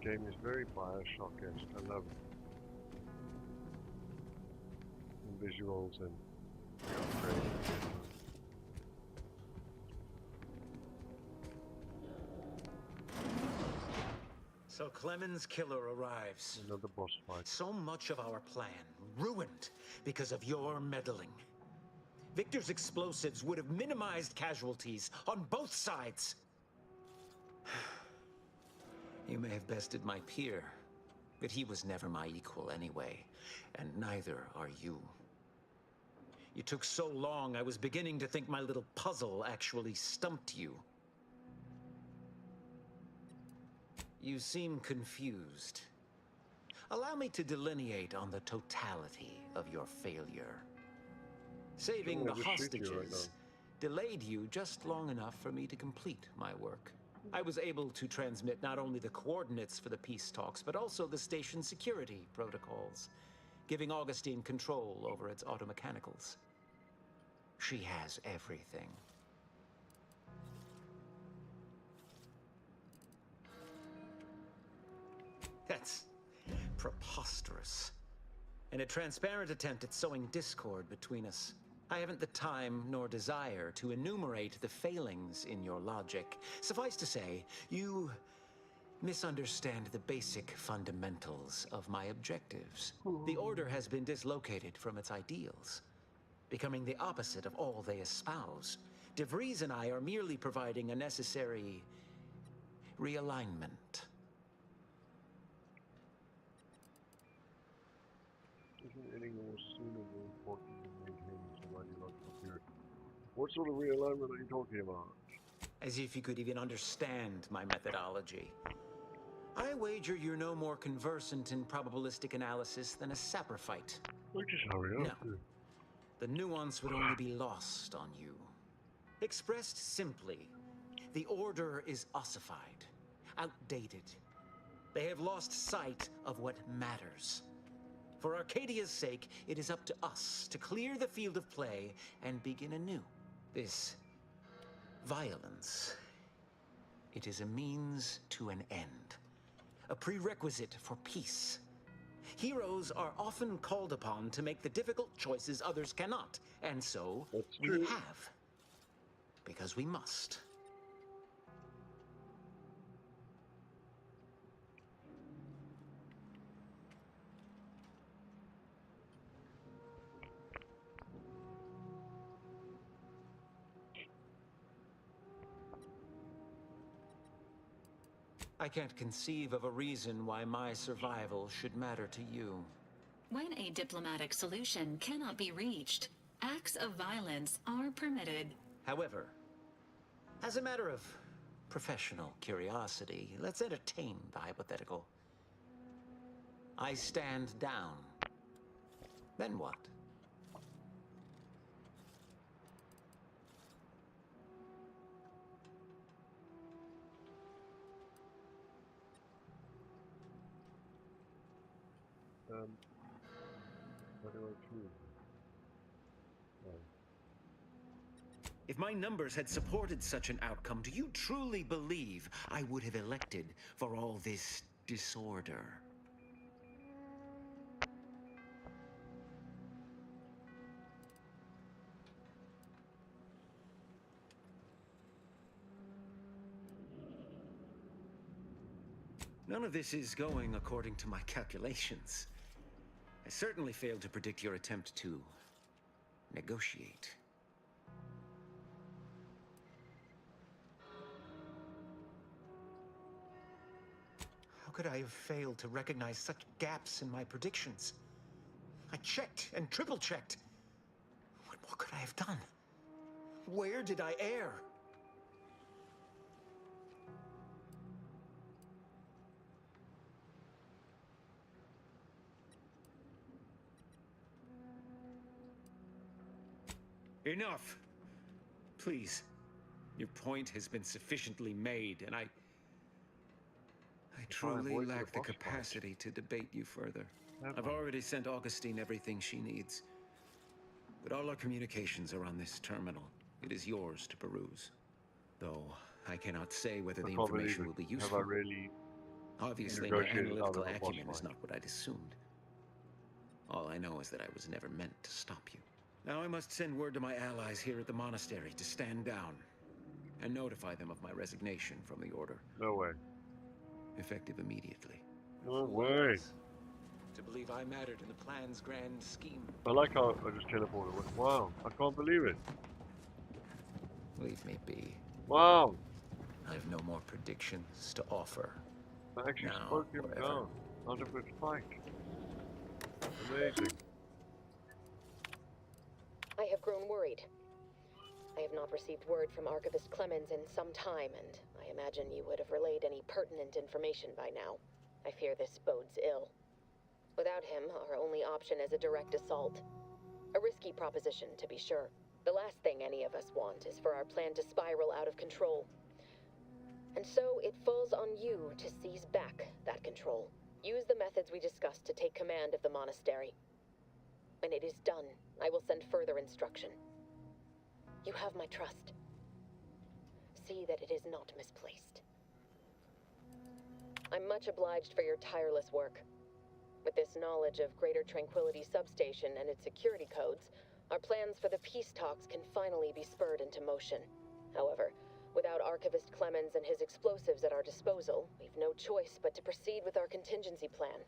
Game is very Bioshock-esque. I love it. And visuals and the upgrades. So Clemen's killer arrives. Another boss fight. So much of our plan ruined because of your meddling. Victor's explosives would have minimized casualties on both sides. You may have bested my peer, but he was never my equal anyway, and neither are you. You took so long, I was beginning to think my little puzzle actually stumped you. You seem confused. Allow me to delineate on the totality of your failure. Saving the hostages delayed you just long enough for me to complete my work. I was able to transmit not only the coordinates for the peace talks, but also the station's security protocols, giving Augustine control over its automechanicals. She has everything. That's preposterous. In a transparent attempt at sowing discord between us. I haven't the time nor desire to enumerate the failings in your logic. Suffice to say, you misunderstand the basic fundamentals of my objectives. The Order has been dislocated from its ideals, becoming the opposite of all they espouse. DeVries and I are merely providing a necessary realignment. Isn't any more sooner more important than maintaining some ideological purity? What sort of realignment are you talking about? As if you could even understand my methodology. I wager you're no more conversant in probabilistic analysis than a saprophyte. Just hurry up. No. The nuance would only be lost on you. Expressed simply, the Order is ossified, outdated. They have lost sight of what matters. For Arcadia's sake, it is up to us to clear the field of play and begin anew. This violence, it is a means to an end, a prerequisite for peace. Heroes are often called upon to make the difficult choices others cannot, and so we have, because we must. I can't conceive of a reason why my survival should matter to you. When a diplomatic solution cannot be reached, acts of violence are permitted. However, as a matter of professional curiosity, let's entertain the hypothetical. I stand down. Then what? What do I choose? If my numbers had supported such an outcome, do you truly believe I would have elected for all this disorder? None of this is going according to my calculations. I certainly failed to predict your attempt to negotiate. How could I have failed to recognize such gaps in my predictions? I checked and triple-checked. What more could I have done? Where did I err? Enough! Please. Your point has been sufficiently made, and I truly lack the capacity to debate you further. I've already sent Augustine everything she needs. But all our communications are on this terminal. It is yours to peruse. Though I cannot say whether the information will be useful. Have I really Obviously, my analytical acumen is not what I'd assumed. All I know is that I was never meant to stop you. Now I must send word to my allies here at the monastery to stand down and notify them of my resignation from the order. No way. Effective immediately. No way. To believe I mattered in the plan's grand scheme. I like how I just teleported. Wow, I can't believe it. Leave me be. Wow. I have no more predictions to offer. I actually spoke him down out of his fight. Amazing. I have grown worried. I have not received word from Archivist Clemens in some time, and I imagine you would have relayed any pertinent information by now. I fear this bodes ill. Without him, our only option is a direct assault. A risky proposition, to be sure. The last thing any of us want is for our plan to spiral out of control. And so it falls on you to seize back that control. Use the methods we discussed to take command of the monastery. When it is done, I will send further instruction. You have my trust. See that it is not misplaced. I'm much obliged for your tireless work. With this knowledge of Greater Tranquility Substation and its security codes, our plans for the peace talks can finally be spurred into motion. However, without Archivist Clemens and his explosives at our disposal, we've no choice but to proceed with our contingency plan.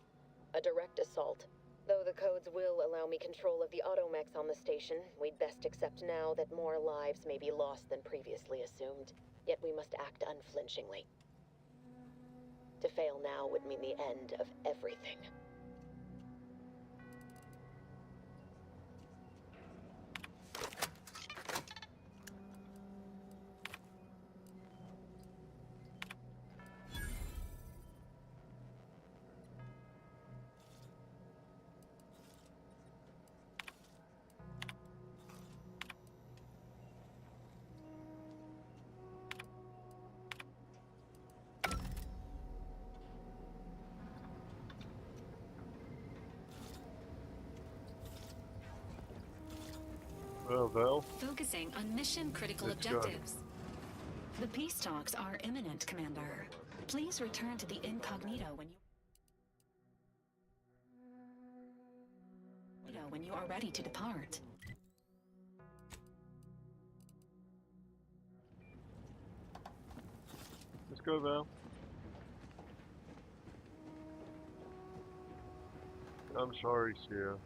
A direct assault. Though the codes will allow me control of the automechs on the station, we'd best accept now that more lives may be lost than previously assumed. Yet we must act unflinchingly. To fail now would mean the end of everything. Well, Focusing on mission-critical objectives. The peace talks are imminent, Commander. Please return to the incognito when you are ready to depart. Let's go, Val. I'm sorry, Sierra.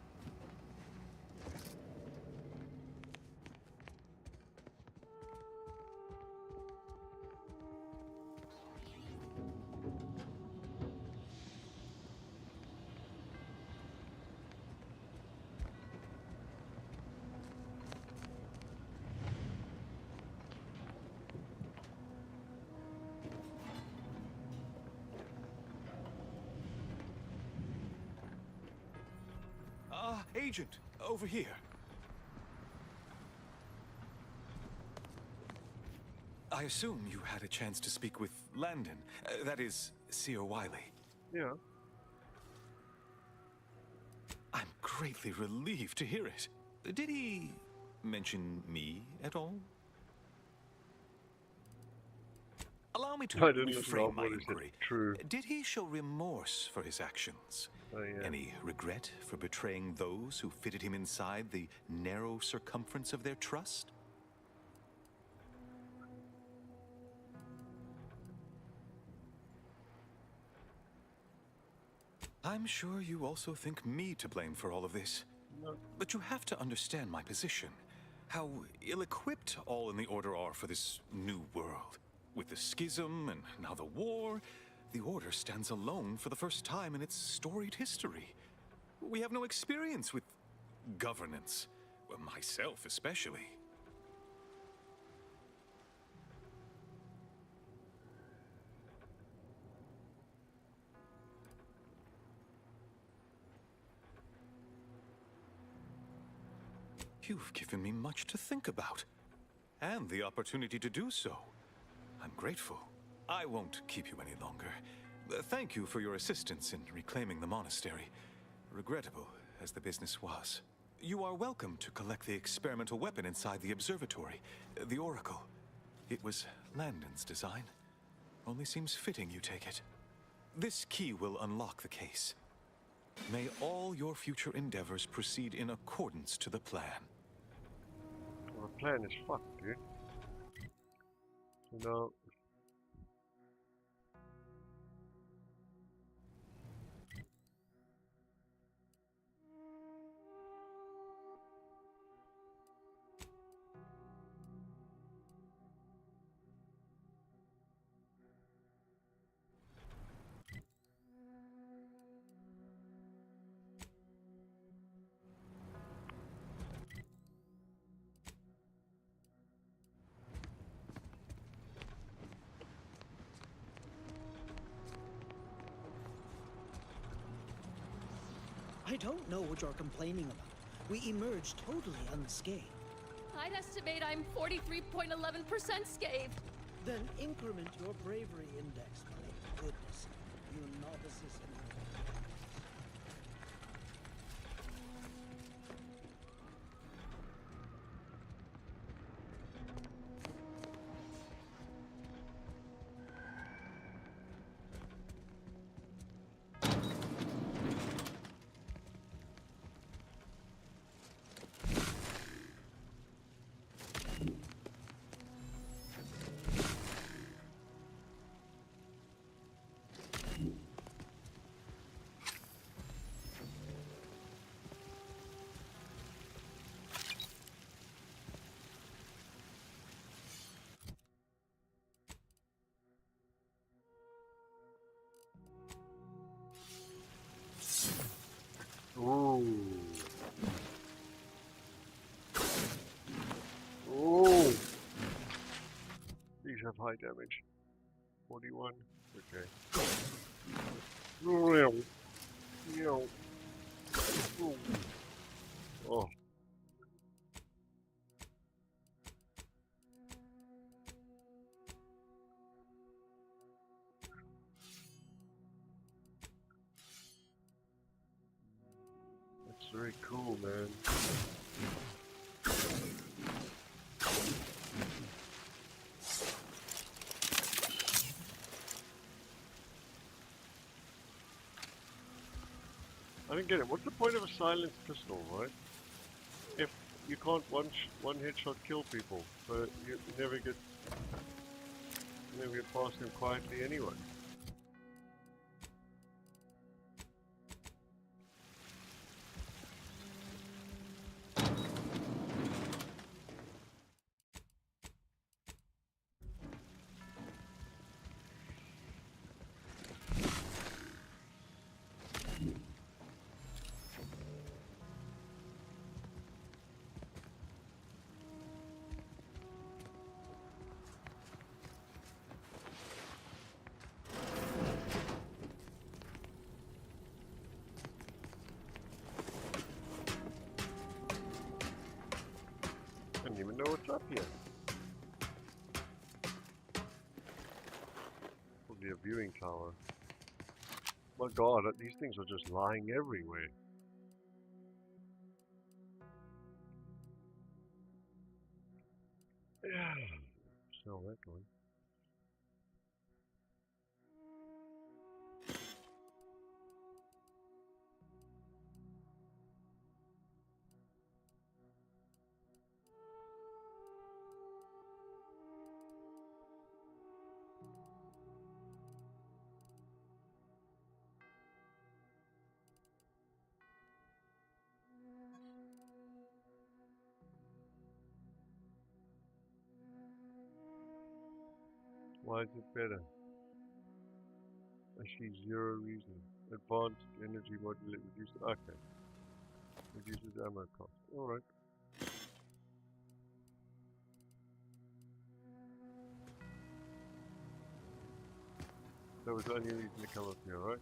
Agent, over here. I assume you had a chance to speak with Landon, that is, Seer Wiley. Yeah. I'm greatly relieved to hear it. Did he mention me at all? Allow me to I didn't listen to reframe my what he said. inquiry. True. Did he show remorse for his actions? Oh, yeah. Any regret for betraying those who fitted him inside the narrow circumference of their trust? I'm sure you also think me to blame for all of this. No. But you have to understand my position. How ill-equipped all in the Order are for this new world. With the schism and now the war, the Order stands alone for the first time in its storied history. We have no experience with governance. Well, myself especially. You've given me much to think about, and the opportunity to do so. I'm grateful. I won't keep you any longer. Thank you for your assistance in reclaiming the monastery. Regrettable as the business was. You are welcome to collect the experimental weapon inside the observatory, the Oracle. It was Landon's design. Only seems fitting you take it. This key will unlock the case. May all your future endeavors proceed in accordance to the plan. Well, the plan is fucked, dude. So now... I don't know what you're complaining about. We emerged totally unscathed. I'd estimate I'm 43.11% scathed. Then increment your bravery index, my goodness. You novices in Ooh. Ooh. These have high damage. 41. Okay. Real. Yo. Ooh. Oh. That's very cool, man. I don't get it. What's the point of a silenced pistol, right? If you can't one headshot kill people, but you never get past them quietly anyway. up here? Probably a viewing tower. My god, these things are just lying everywhere. Yeah. Sell that one. Why is it better? I see zero reason. Advanced energy modulate reduces. Okay. Reduces ammo cost. Alright. That was the only reason to come up here, right?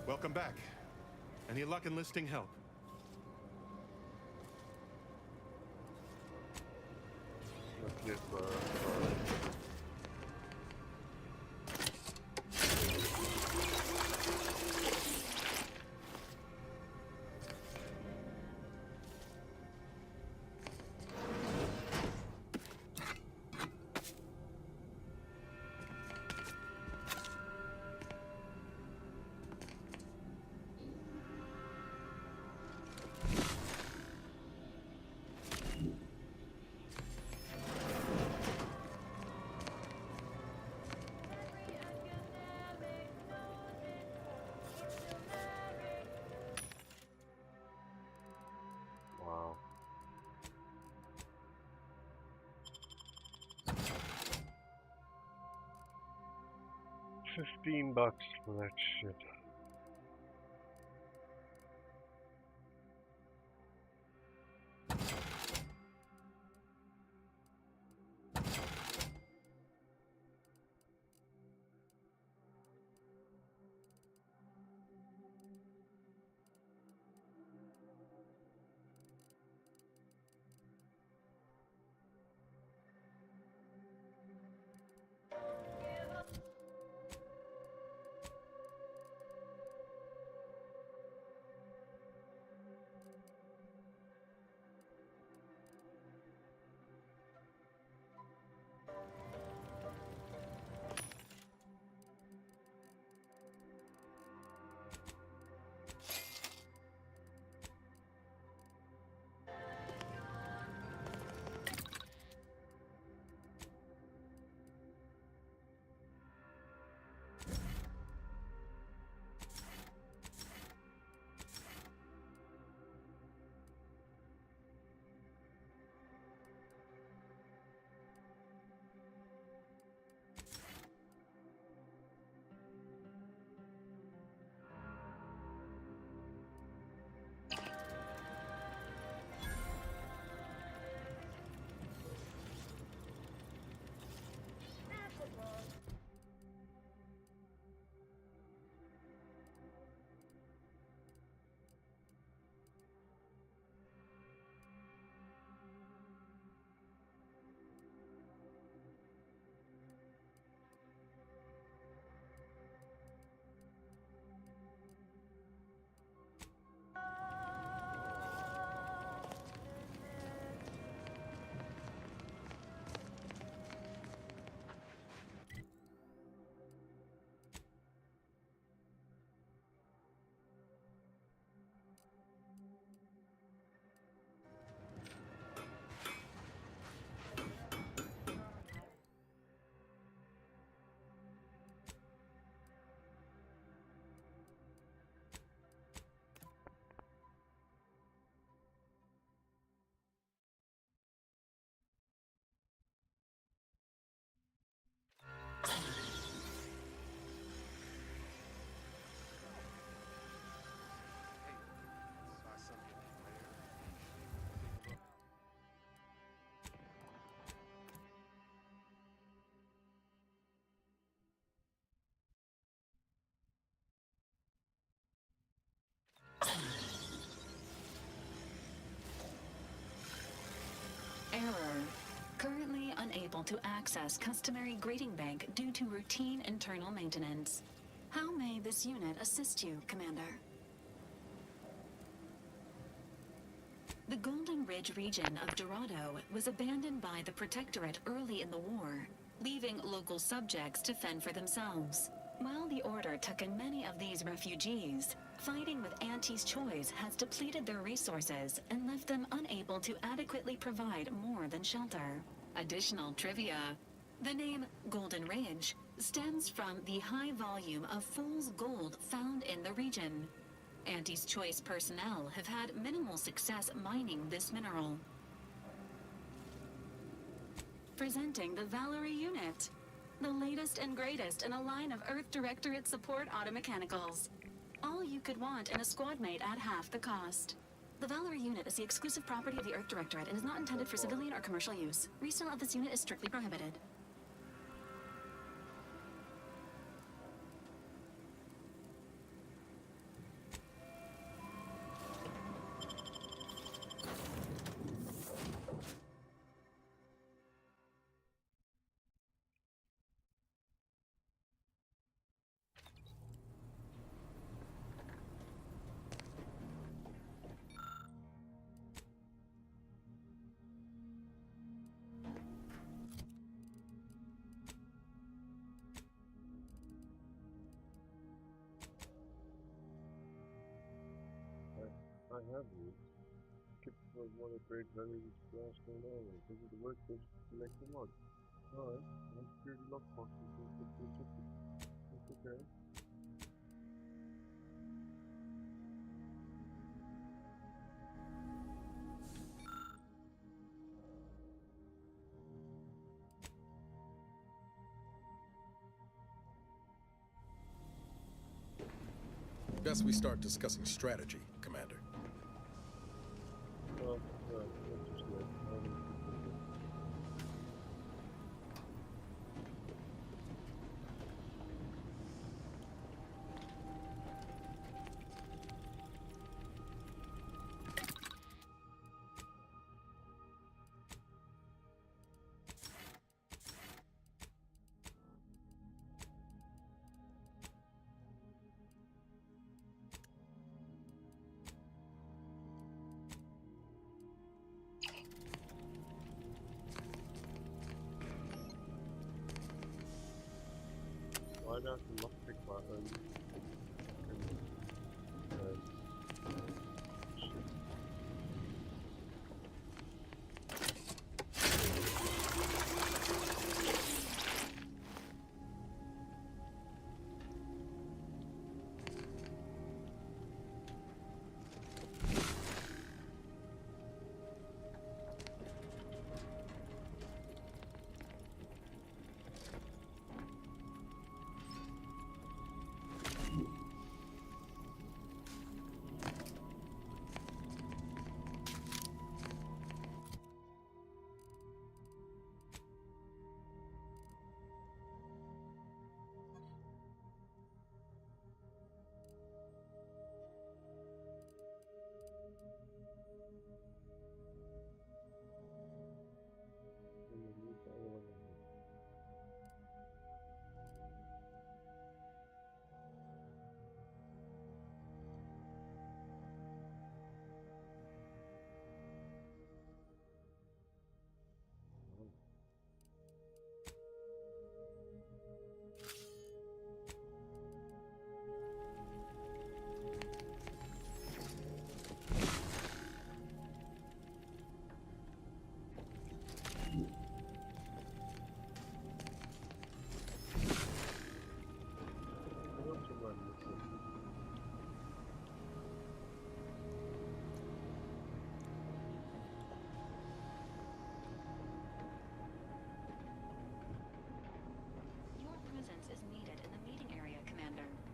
Welcome back. Any luck enlisting help? Not yet, wow. 15 bucks for that shit. unable to access customary greeting bank due to routine internal maintenance. How may this unit assist you, Commander? The Golden Ridge region of Dorado was abandoned by the Protectorate early in the war, leaving local subjects to fend for themselves. While the Order took in many of these refugees, fighting with Auntie's Choice has depleted their resources and left them unable to adequately provide more than shelter. Additional trivia. The name Golden Ridge stems from the high volume of fool's gold found in the region. Auntie's Choice personnel have had minimal success mining this mineral. Presenting the Valerie unit, the latest and greatest in a line of Earth Directorate support automechanicals. All you could want in a squad mate at half the cost. The Valerie unit is the exclusive property of the Earth Directorate and is not intended for civilian or commercial use. Resale of this unit is strictly prohibited. I have these. Keep was one of great values last on earlier. This is the work to select the mod. Alright, I'm security lockbox. That's okay. Best we start discussing strategy, Commander. Well, that's just good. Why not the lockpick button?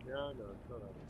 Yeah, I know, it's not happening.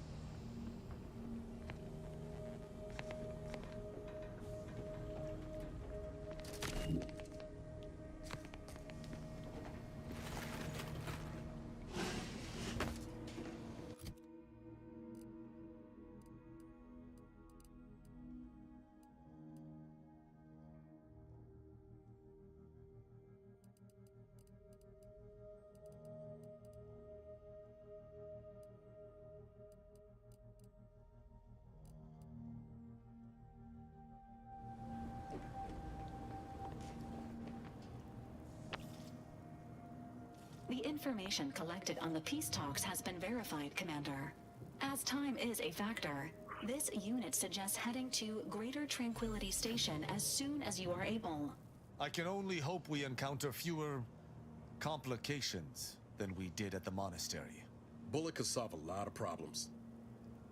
The information collected on the peace talks has been verified, Commander. As time is a factor, this unit suggests heading to Greater Tranquility Station as soon as you are able. I can only hope we encounter fewer complications than we did at the monastery. Bullet could solve a lot of problems,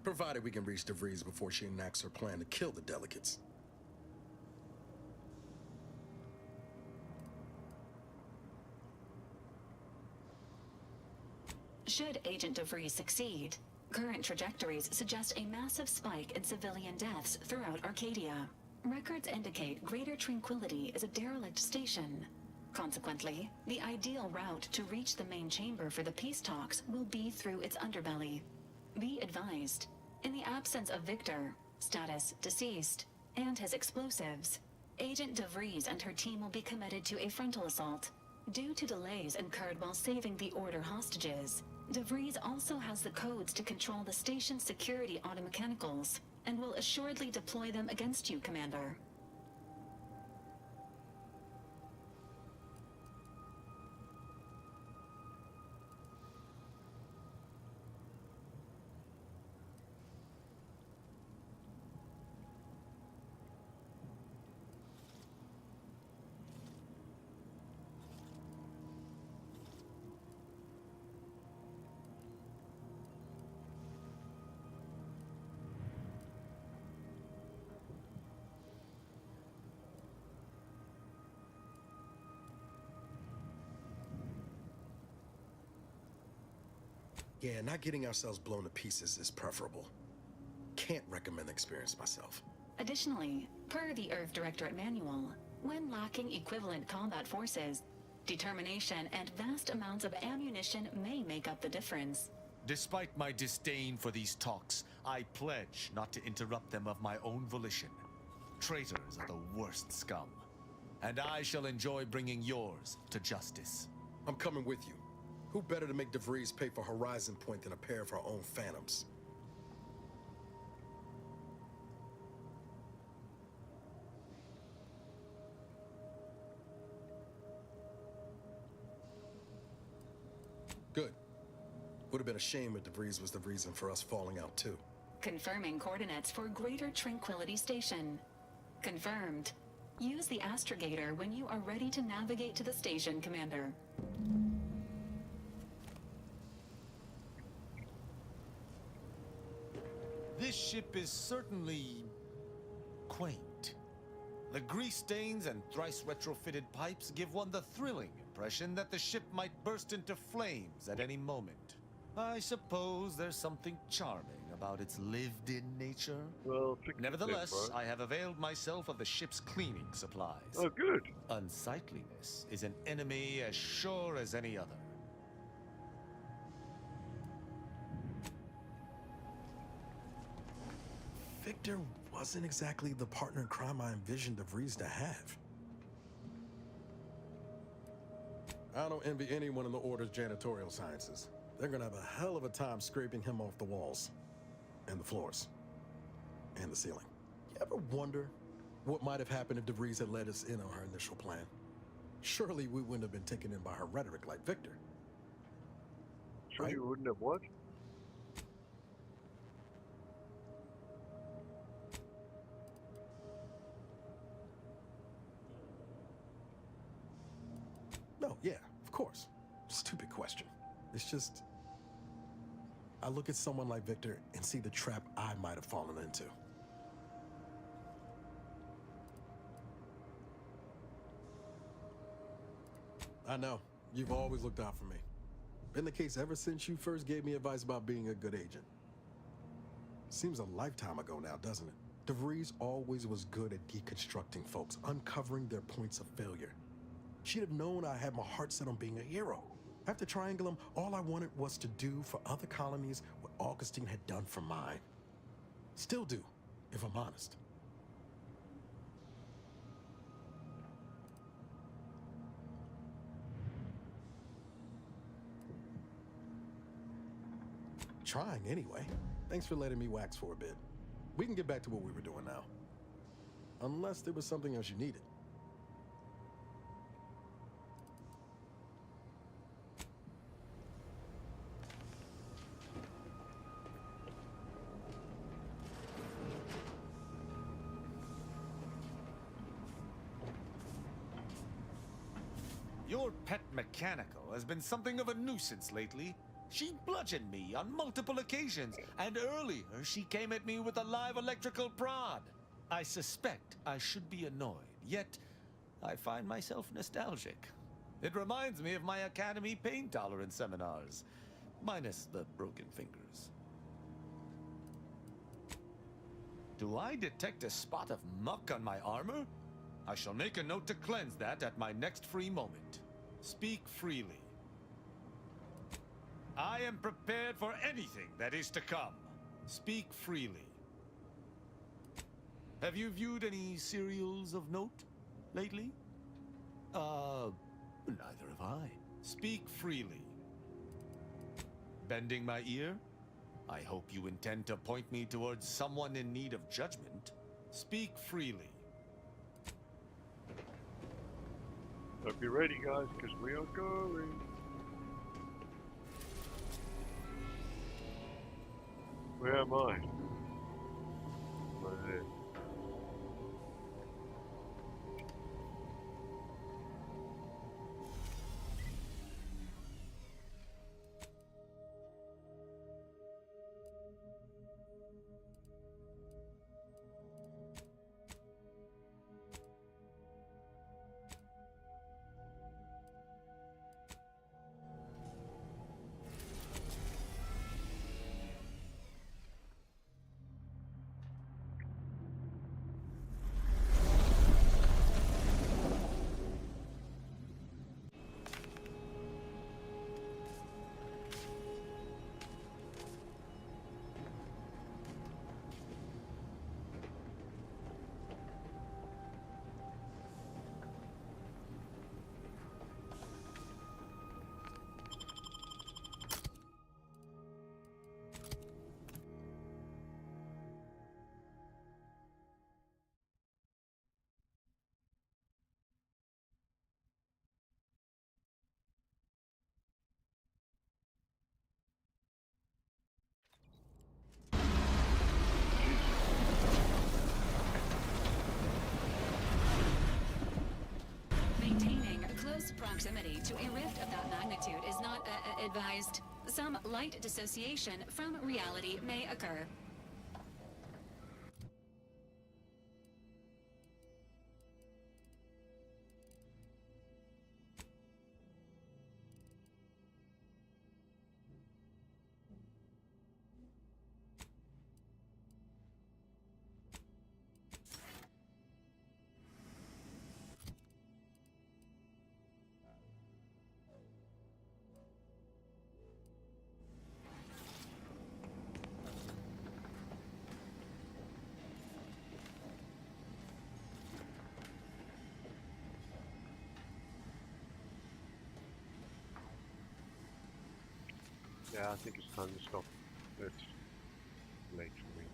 provided we can reach DeVries before she enacts her plan to kill the delegates. Should Agent DeVries succeed, current trajectories suggest a massive spike in civilian deaths throughout Arcadia. Records indicate Greater Tranquility is a derelict station. Consequently, the ideal route to reach the main chamber for the peace talks will be through its underbelly. Be advised, in the absence of Victor, status deceased, and his explosives, Agent DeVries and her team will be committed to a frontal assault. Due to delays incurred while saving the Order hostages, DeVries also has the codes to control the station's security automechanicals, and will assuredly deploy them against you, Commander. Yeah, not getting ourselves blown to pieces is preferable. Can't recommend the experience myself. Additionally, per the Earth Directorate Manual, when lacking equivalent combat forces, determination and vast amounts of ammunition may make up the difference. Despite my disdain for these talks, I pledge not to interrupt them of my own volition. Traitors are the worst scum, and I shall enjoy bringing yours to justice. I'm coming with you. Who better to make DeVries pay for Horizon Point than a pair of her own phantoms? Good. Would have been a shame if DeVries was the reason for us falling out too. Confirming coordinates for Greater Tranquility Station. Confirmed. Use the astrogator when you are ready to navigate to the station, Commander. This ship is certainly quaint. The grease stains and thrice retrofitted pipes give one the thrilling impression that the ship might burst into flames at any moment. I suppose there's something charming about its lived-in nature. Well, nevertheless, I have availed myself of the ship's cleaning supplies. Oh, good. Unsightliness is an enemy as sure as any other. Victor wasn't exactly the partner in crime I envisioned DeVries to have. I don't envy anyone in the Order's janitorial sciences. They're gonna have a hell of a time scraping him off the walls, and the floors, and the ceiling. You ever wonder what might have happened if DeVries had let us in on her initial plan? Surely we wouldn't have been taken in by her rhetoric like Victor. Sure, right? You wouldn't have what? No, yeah, of course. Stupid question. It's just, I look at someone like Victor and see the trap I might have fallen into. I know, you've always looked out for me. Been the case ever since you first gave me advice about being a good agent. Seems a lifetime ago now, doesn't it? DeVries always was good at deconstructing folks, uncovering their points of failure. She'd have known I had my heart set on being a hero. After Triangulum, all I wanted was to do for other colonies what Augustine had done for mine. Still do, if I'm honest. Trying anyway. Thanks for letting me wax for a bit. We can get back to what we were doing now. Unless there was something else you needed. pet mechanical has been something of a nuisance lately. She bludgeoned me on multiple occasions, and earlier she came at me with a live electrical prod. I suspect I should be annoyed, yet I find myself nostalgic. It reminds me of my academy pain tolerance seminars, minus the broken fingers. Do I detect a spot of muck on my armor? I shall make a note to cleanse that at my next free moment. Speak freely. I am prepared for anything that is to come. Speak freely. Have you viewed any serials of note lately? Neither have I. Speak freely. Bending my ear? I hope you intend to point me towards someone in need of judgment. Speak freely. So be ready, guys, because we are going. Where am I? Right there. Maintaining close proximity to a rift of that magnitude is not advised. Some light dissociation from reality may occur. Yeah, I think it's time to stop. It's late for me.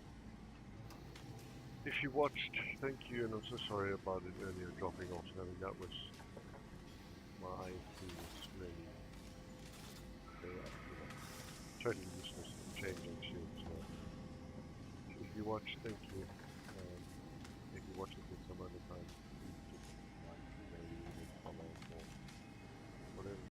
If you watched, thank you, and I'm so sorry about it earlier dropping off. I mean, that was my previous really totally useless and changing shit. So if you watched, thank you. If you watch it some other time.